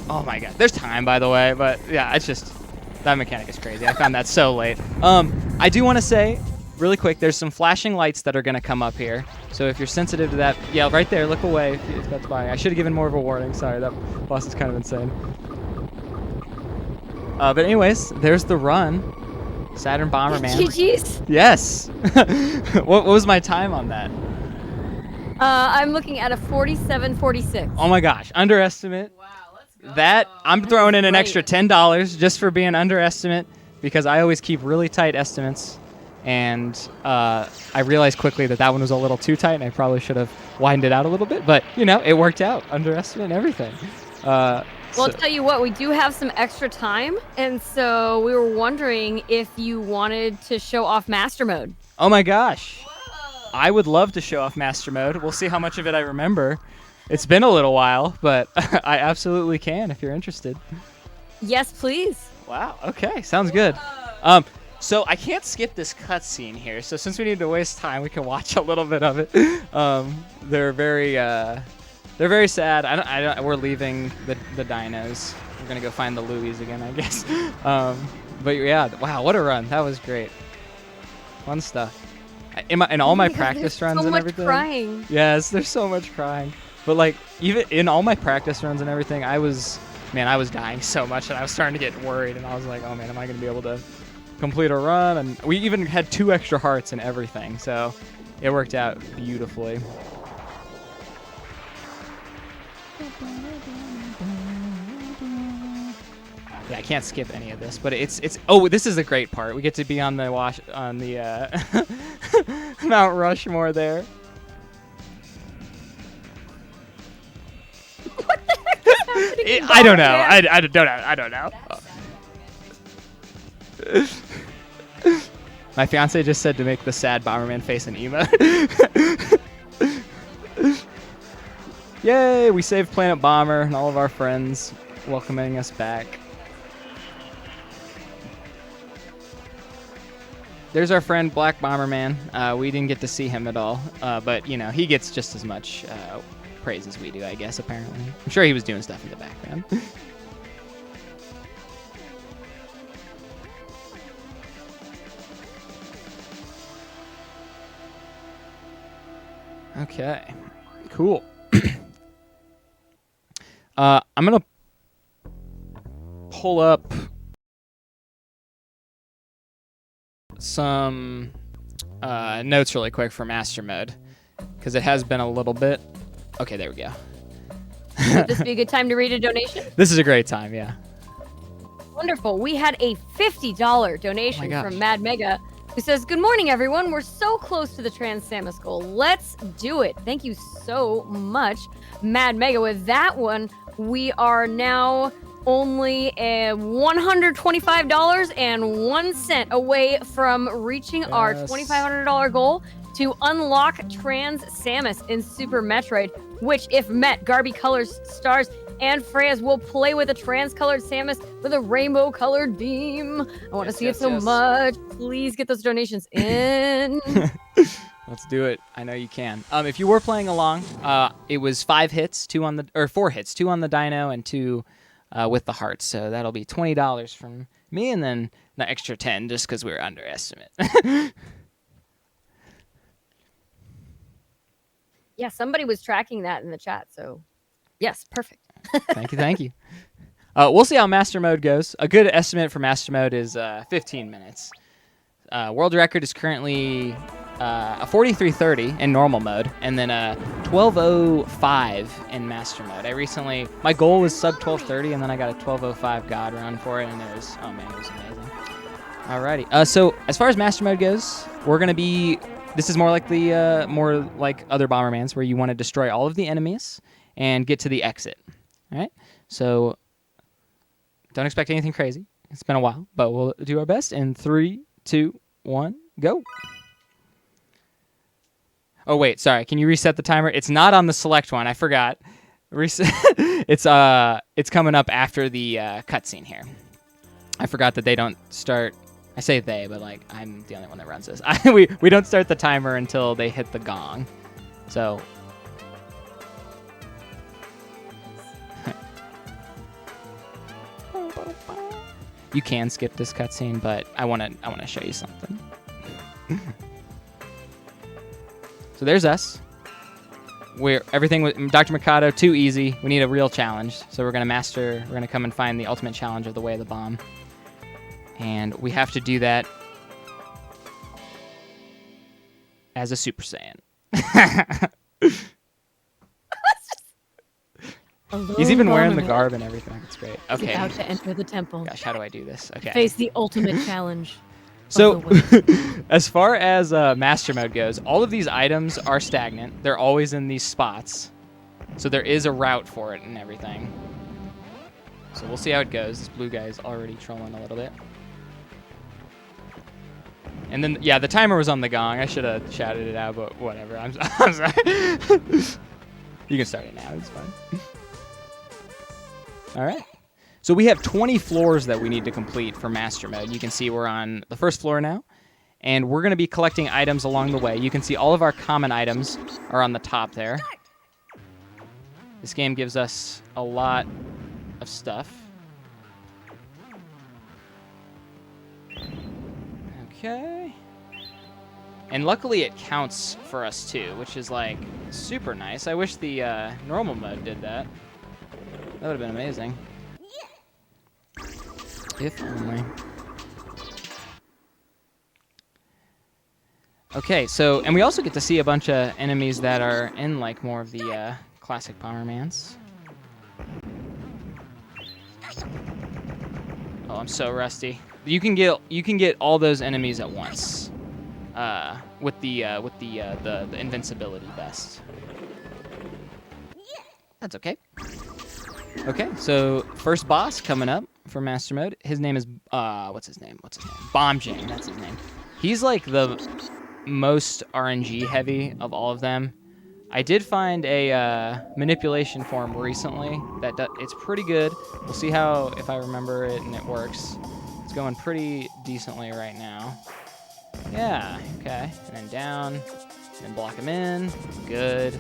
oh my god. There's time, by the way, but yeah, it's just, that mechanic is crazy. I found that so late. I do want to say, really quick, there's some flashing lights that are going to come up here. So if you're sensitive to that, yeah, right there, look away if that's fine. I should have given more of a warning. Sorry, that boss is kind of insane. But anyways, there's the run. Saturn Bomberman. GG's. Yes. What was my time on that? I'm looking at a 47.46. Oh my gosh, underestimate. Wow, let's go. That I'm throwing in an great. extra $10 just for being underestimate because I always keep really tight estimates. And I realized quickly that one was a little too tight, and I probably should have widened it out a little bit. But you know, it worked out. Underestimate and everything. Well, I'll tell you what, we do have some extra time, and so we were wondering if you wanted to show off Master Mode. Oh my gosh. I would love to show off Master Mode. We'll see how much of it I remember. It's been a little while, but I absolutely can if you're interested. Yes, please. Wow, okay, sounds good. So I can't skip this cutscene here, so since we need to waste time, we can watch a little bit of it. They're very sad. We're leaving the dinos. We're gonna go find the Louis again, I guess. But yeah, wow, what a run! That was great. Fun stuff. In all my Because practice there's runs so and much everything. crying. Yes, there's so much crying. But like even in all my practice runs and everything, I was dying so much that I was starting to get worried, and I was like, oh man, am I gonna be able to complete a run? And we even had 2 extra hearts and everything, so it worked out beautifully. Yeah, I can't skip any of this, but it's oh, this is a great part. We get to be on the Mount Rushmore there. I don't know. I don't know. My fiance just said to make the sad Bomberman face an emote. Yay, we saved Planet Bomber and all of our friends welcoming us back. There's our friend Black Bomberman. We didn't get to see him at all, but you know, he gets just as much praise as we do, I guess, apparently. I'm sure he was doing stuff in the background. Okay, cool. I'm gonna pull up some notes really quick for Master Mode because it has been a little bit. Okay, there we go. Would this be a good time to read a donation? This is a great time, yeah. Wonderful. We had a $50 donation from Mad Mega, who says, "Good morning, everyone. We're so close to the Trans Samus goal. Let's do it." Thank you so much, Mad Mega. With that one, we are now only $125.01 away from reaching our $2,500 goal to unlock Trans Samus in Super Metroid, which, if met, Garby Colors stars and Freya's will play with a trans-colored Samus with a rainbow-colored beam. I want to see it so much. Please get those donations in. Let's do it. I know you can. If you were playing along, it was 4 hits, 2 on the Dino and 2 with the hearts. So that'll be $20 from me, and then the extra 10 just because we were underestimate. Yeah, somebody was tracking that in the chat. So, yes, perfect. Thank you. We'll see how Master Mode goes. A good estimate for Master Mode is 15 minutes. World record is currently a 43:30 in normal mode, and then a 12:05 in Master Mode. My goal was sub 12:30, and then I got a 12:05 God run for it, and it was amazing. Alrighty. So as far as Master Mode goes, we're gonna be. This is more like other Bombermans, where you want to destroy all of the enemies and get to the exit. All right. So don't expect anything crazy. It's been a while, but we'll do our best. In 3, 2, 1, go. Oh wait, sorry. Can you reset the timer? It's not on the select one. I forgot. Reset. It's coming up after the cutscene here. I forgot that they don't start. I say they, but like I'm the only one that runs this. We don't start the timer until they hit the gong. So. You can skip this cutscene, but I wanna show you something. So there's us. Everything with Dr. Mikado, too easy. We need a real challenge. So we're gonna come and find the ultimate challenge of the Way of the Bomb. And we have to do that as a Super Saiyan. He's even wearing the garb and everything. It's great. Okay. He's about to enter the temple. Gosh, how do I do this? Okay. Face the ultimate challenge. So, as far as Master Mode goes, all of these items are stagnant. They're always in these spots. So there is a route for it and everything. So we'll see how it goes. This blue guy's already trolling a little bit. And then, yeah, the timer was on the gong. I should have shouted it out, but whatever. I'm sorry. You can start it now. It's fine. All right. So we have 20 floors that we need to complete for Master Mode. You can see we're on the first floor now, and we're going to be collecting items along the way. You can see all of our common items are on the top there. This game gives us a lot of stuff. Okay. And luckily it counts for us too, which is like super nice. I wish the normal mode did that. That would have been amazing. If only. Okay, so, and we also get to see a bunch of enemies that are in like more of the classic Bombermans. Oh, I'm so rusty. You can get all those enemies at once with the invincibility vest. That's okay. Okay, so first boss coming up for Master Mode. His name is what's his name? Bombjam. That's his name. He's like the most RNG heavy of all of them. I did find a manipulation for him recently it's pretty good. We'll see if I remember it and it works. It's going pretty decently right now. Yeah, okay. And then down, and then block him in. Good.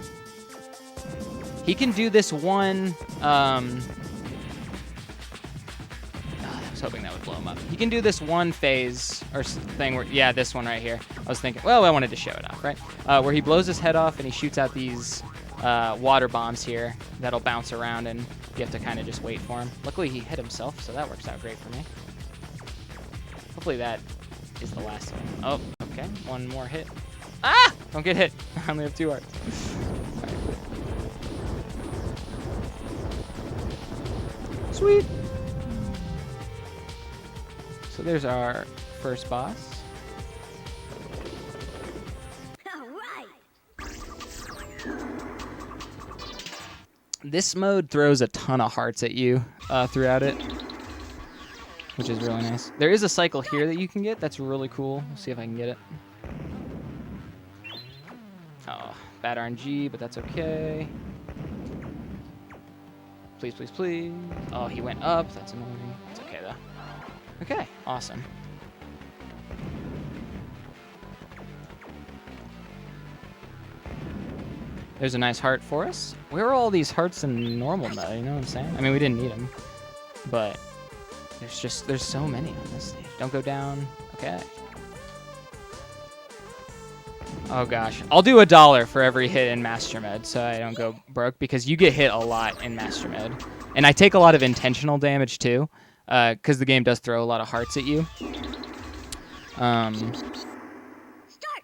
He can do this one, I was hoping that would blow him up. He can do this one phase or thing where, yeah, this one right here. I was thinking, well, I wanted to show it off, right? Where he blows his head off and he shoots out these water bombs here that'll bounce around, and you have to kind of just wait for him. Luckily, he hit himself, so that works out great for me. Hopefully that is the last one. Oh, okay. One more hit. Ah! Don't get hit. I only have 2 hearts. Right. Sweet. So there's our first boss. All right. This mode throws a ton of hearts at you throughout it, which is really nice. There is a cycle here that you can get. That's really cool. Let's see if I can get it. Oh, bad RNG, but that's okay. Please, please, please. Oh, he went up. That's annoying. It's okay, though. Okay, awesome. There's a nice heart for us. Where are all these hearts in normal mode? You know what I'm saying? I mean, we didn't need them, but there's so many on this stage. Don't go down. Okay. Oh gosh, I'll do $1 for every hit in Master Mode so I don't go broke, because you get hit a lot in Master Mode, and I take a lot of intentional damage too, because the game does throw a lot of hearts at you.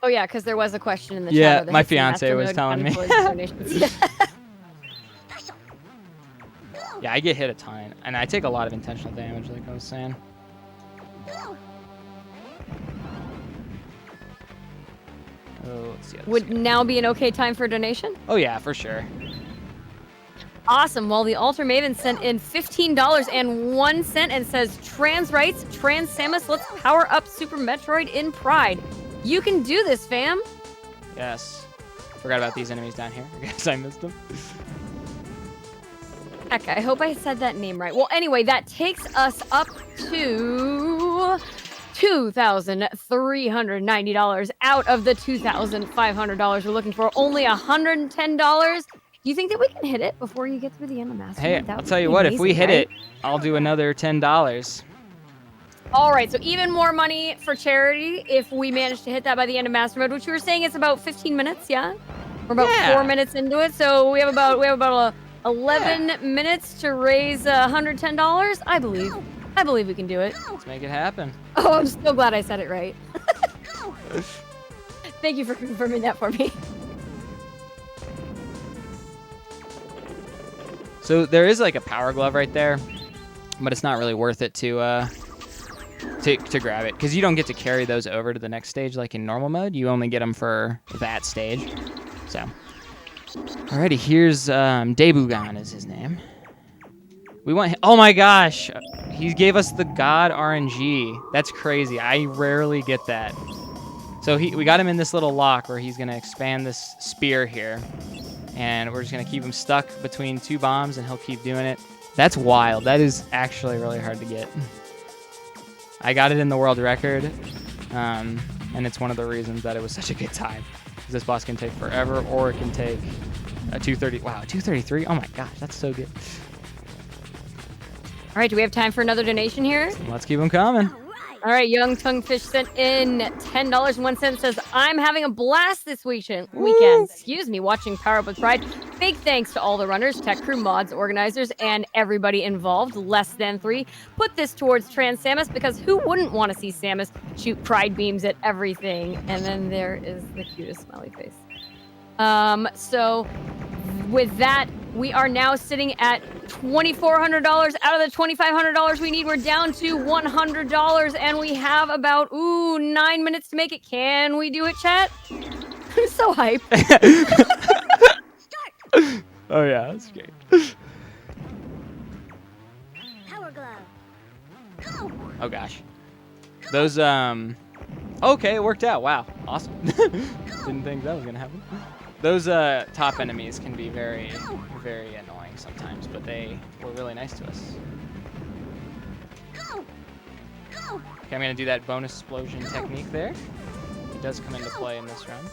Oh yeah, because there was a question in the Yeah, chat. Whether my hits in fiance master was mode telling me. count towards donations. Yeah. Yeah, I get hit a ton, and I take a lot of intentional damage, like I was saying. Oh, let's see. Would now be an okay time for a donation? Oh yeah, for sure. Awesome. Well, the Altar Maven sent in $15.01 and says, Trans Rights, Trans Samus, let's power up Super Metroid in Pride. You can do this, fam. Yes. Forgot about these enemies down here. I guess I missed them. Heck, I hope I said that name right. Well, anyway, that takes us up to $2,390 out of the $2,500 we're looking for. Only $110. Do you think that we can hit it before you get through the end of Master? Hey, That I'll would tell you be what, if we amazing, hit right? it, I'll do another $10. All right, so even more money for charity if we manage to hit that by the end of Master Mode, which you were saying is about 15 minutes, yeah? We're about 4 minutes into it, so we have about 11 minutes to raise $110. I believe we can do it. Let's make it happen. Oh, I'm so glad I said it right. Thank you for confirming that for me. So there is like a power glove right there, but it's not really worth it to grab it, because you don't get to carry those over to the next stage like in normal mode. You only get them for that stage. So, alrighty, here's Debugan is his name. We want. Oh my gosh, he gave us the God RNG. That's crazy. I rarely get that. So we got him in this little lock where he's gonna expand this spear here, and we're just gonna keep him stuck between 2 bombs, and he'll keep doing it. That's wild. That is actually really hard to get. I got it in the world record, and it's one of the reasons that it was such a good time. This boss can take forever, or it can take a 230. Wow, 233. Oh my gosh, that's so good. All right, do we have time for another donation here? Let's keep them coming. All right, Young Tonguefish sent in $10.01. Says, I'm having a blast this weekend. Watching Power Up with Pride. Big thanks to all the runners, tech crew, mods, organizers, and everybody involved. Less than 3. Put this towards Trans Samus, because who wouldn't want to see Samus shoot pride beams at everything? And then there is the cutest smiley face. So with that, we are now sitting at $2,400 out of the $2,500 we need. We're down to $100, and we have about 9 minutes to make it. Can we do it, chat? I'm so hyped. Oh yeah, that's great. Power glove. Oh gosh, those okay, it worked out. Wow, awesome. Didn't think that was gonna happen. Those top enemies can be very, very annoying sometimes, but they were really nice to us. Okay, I'm gonna do that bonus explosion technique there. It does come into play in this round.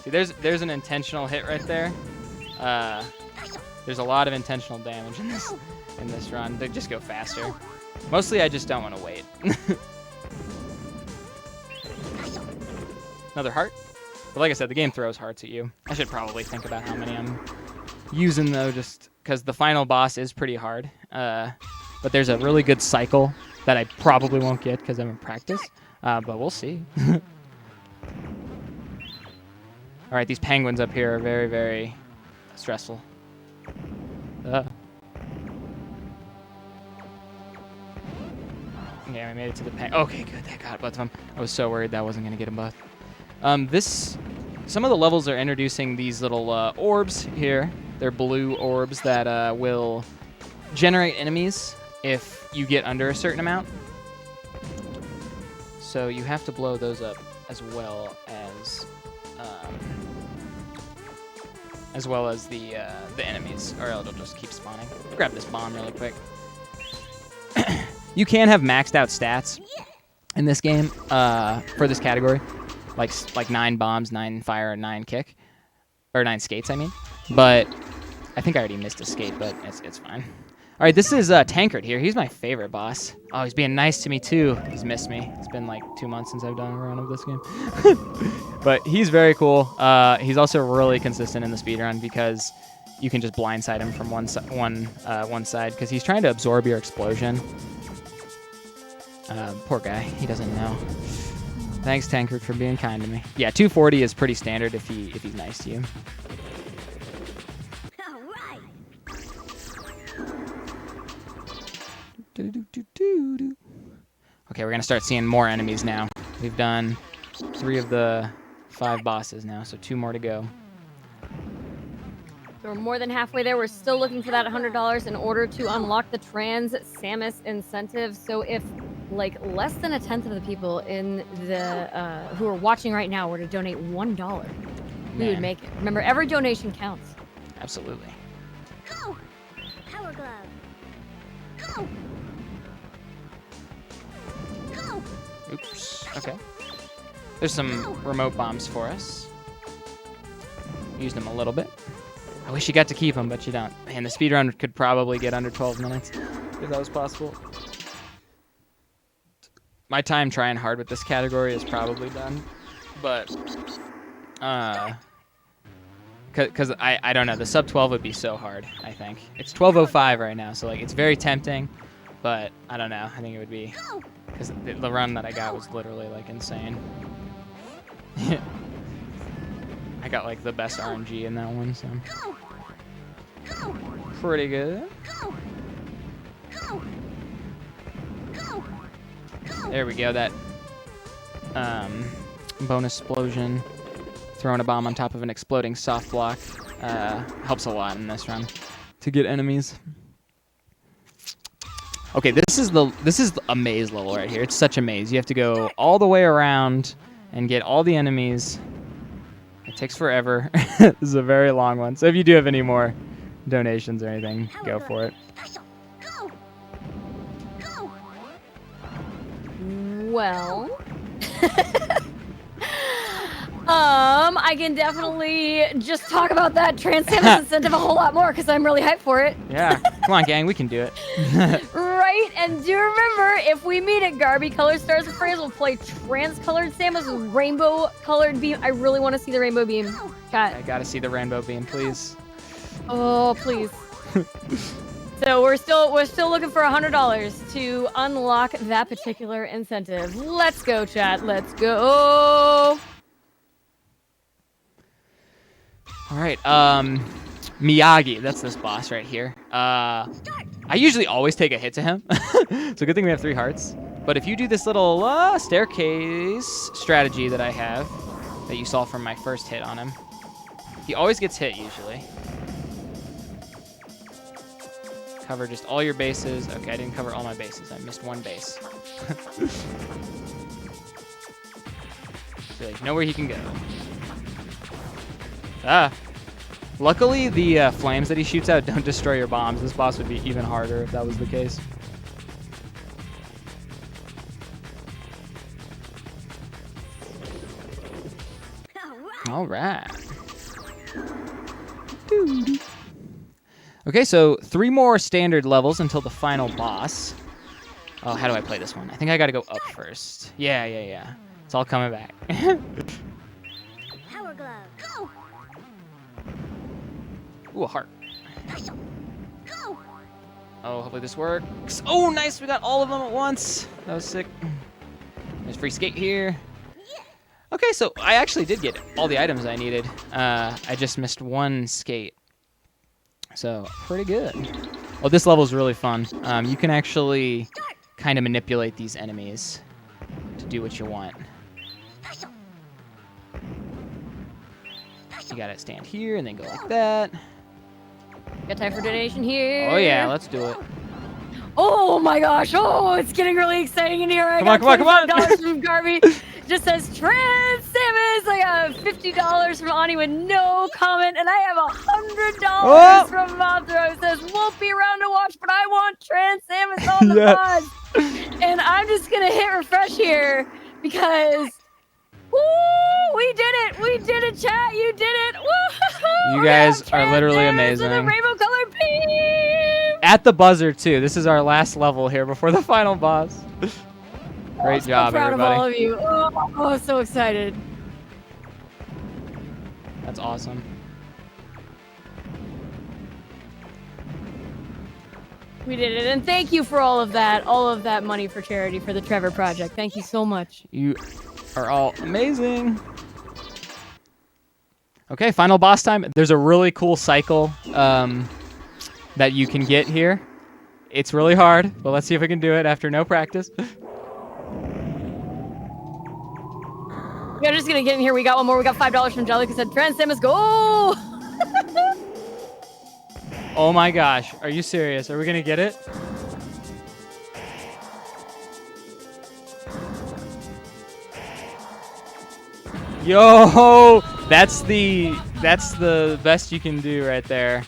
See, there's an intentional hit right there. There's a lot of intentional damage in this run. They just go faster. Mostly, I just don't want to wait. Another heart. But like I said, the game throws hearts at you. I should probably think about how many I'm using, though, just because the final boss is pretty hard. But there's a really good cycle that I probably won't get because I'm in practice. But we'll see. All right, these penguins up here are very, very stressful. Yeah, we made it to the pen. Okay, good. That got both of them. I was so worried that wasn't going to get them both. Some of the levels are introducing these little orbs here. They're blue orbs that will generate enemies if you get under a certain amount. So you have to blow those up as well as the enemies, or it'll just keep spawning. Grab this bomb really quick. You can have maxed out stats in this game for this category, like 9 bombs, 9 fire, and 9 kick, or 9 skates, I mean. But I think I already missed a skate, but it's fine. All right, this is Tankard here. He's my favorite boss. Oh, he's being nice to me too. He's missed me. It's been like 2 months since I've done a run of this game. But he's very cool. He's also really consistent in the speedrun because you can just blindside him from one side because he's trying to absorb your explosion. Poor guy. He doesn't know. Thanks, Tankard, for being kind to me. Yeah, 240 is pretty standard if he's nice to you. All right. Okay, we're gonna start seeing more enemies now. We've done 3 of the 5 bosses now, so 2 more to go. So we're more than halfway there. We're still looking for that $100 in order to unlock the Trans Samus incentive. So if like less than 1/10 of the people in the who are watching right now were to donate $1, we would make it. Remember, every donation counts. Absolutely. Go. Power glove. Go. Go. Oops. Okay. There's some remote bombs for us. Used them a little bit. I wish you got to keep them, but you don't. Man, the speedrun could probably get under 12 minutes if that was possible. My time trying hard with this category is probably done, but because I don't know, the sub 12 would be so hard. I think it's 12:05 right now, so like it's very tempting, but I don't know. I think it would be because the run that I got was literally like insane. I got like the best RNG in that one, so pretty good. There we go. That bonus explosion, throwing a bomb on top of an exploding soft block, helps a lot in this run to get enemies. Okay, this is a maze level right here. It's such a maze. You have to go all the way around and get all the enemies. It takes forever. This is a very long one. So if you do have any more donations or anything, go for it. Well, I can definitely just talk about that Trans Samus incentive a whole lot more because I'm really hyped for it. Yeah, come on, gang, we can do it. Right, and do remember, if we meet at Garby Color Stars of Phrase, we'll play trans-colored Samus with rainbow-colored beam. I really want to see the rainbow beam. I gotta see the rainbow beam, please. Oh, please. So we're still looking for $100 to unlock that particular incentive. Let's go, chat. Let's go. All right, Miyagi, that's this boss right here. I usually always take a hit to him, so good thing we have 3 hearts. But if you do this little staircase strategy that I have, that you saw from my first hit on him, he always gets hit usually. Cover just all your bases. Okay, I didn't cover all my bases. I missed 1 base. So like, know where he can go. Luckily, the flames that he shoots out don't destroy your bombs. This boss would be even harder if that was the case. All right. Okay, so 3 more standard levels until the final boss. Oh, how do I play this one? I think I gotta go up first. Yeah. It's all coming back. Ooh, a heart. Go. Oh, hopefully this works. Oh, nice. We got all of them at once. That was sick. There's free skate here. Okay, so I actually did get all the items I needed. I just missed one skate. So, pretty good. Oh, this level is really fun. You can actually kind of manipulate these enemies to do what you want. You gotta stand here and then go like that. Got time for donation here. Oh yeah, let's do it. Oh my gosh! Oh, it's getting really exciting in here. I Come on, got come on, come on. $25 from Garby. Just says Trans Samus. I got $50 from Ani with no comment, and I have $100 Oh. from Mothra. It says won't be around to watch, but I want Trans Samus on the Yeah. pod. And I'm just gonna hit refresh here because. Woo! We did it! We did it, chat! You did it! Woo! You guys are literally amazing. The rainbow colored beam. At the buzzer too. This is our last level here before the final boss. Great So job, proud everybody. of all of you. Oh, so excited. That's awesome. We did it, and thank you for all of that money for charity for the Trevor Project. Thank you so much. You are all amazing. Okay, final boss time. There's a really cool cycle that you can get here. It's really hard, but let's see if we can do it after no practice. We're just gonna get in here. We got one more. We got $5 from Jelly. Said Trans Samus, go! Oh my gosh, are you serious? Are we gonna get it? Yo, that's the best you can do right there.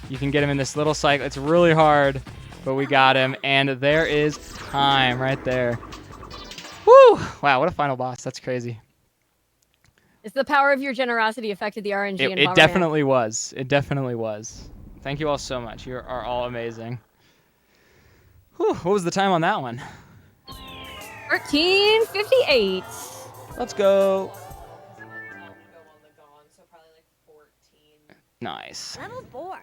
You can get him in this little cycle. It's really hard, but we got him, and there is time right there. Woo! Wow, what a final boss. That's crazy. It's the power of your generosity affected the RNG. and It Bomberman. definitely was. It definitely was. Thank you all so much. You are all amazing. Whew, what was the time on that one? 13:58. Let's go. Nice. Level 4.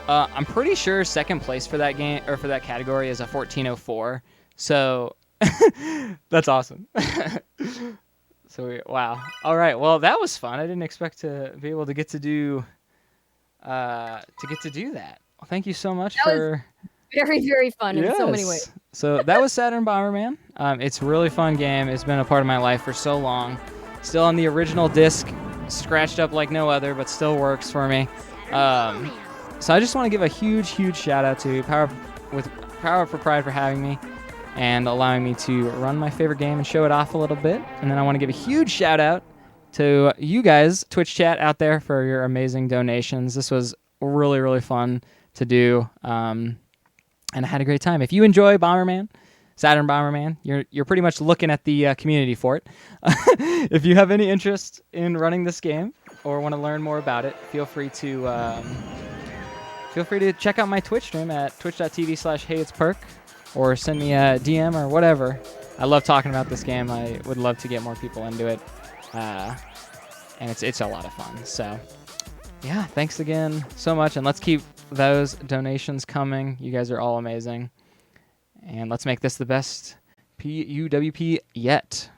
I'm pretty sure second place for that game or for that category is a 14:04. So that's awesome. Wow. All right. Well, that was fun. I didn't expect to be able to get to do that. Well, thank you so much That was for. Very, very fun in so many ways. So that was Saturn Bomberman. It's a really fun game. It's been a part of my life for so long. Still on the original disc, scratched up like no other, but still works for me. So I just want to give a huge, huge shout out to Power Up for Pride for having me and allowing me to run my favorite game and show it off a little bit. And then I want to give a huge shout out to you guys, Twitch chat out there, for your amazing donations. This was really, really fun to do. And I had a great time. If you enjoy Bomberman, Saturn Bomberman, you're pretty much looking at the community for it. If you have any interest in running this game or want to learn more about it, feel free to check out my Twitch stream at twitch.tv/heyitsperk or send me a DM or whatever. I love talking about this game. I would love to get more people into it, and it's a lot of fun. So yeah, thanks again so much, and let's keep those donations coming. You guys are all amazing. And let's make this the best PUWP yet.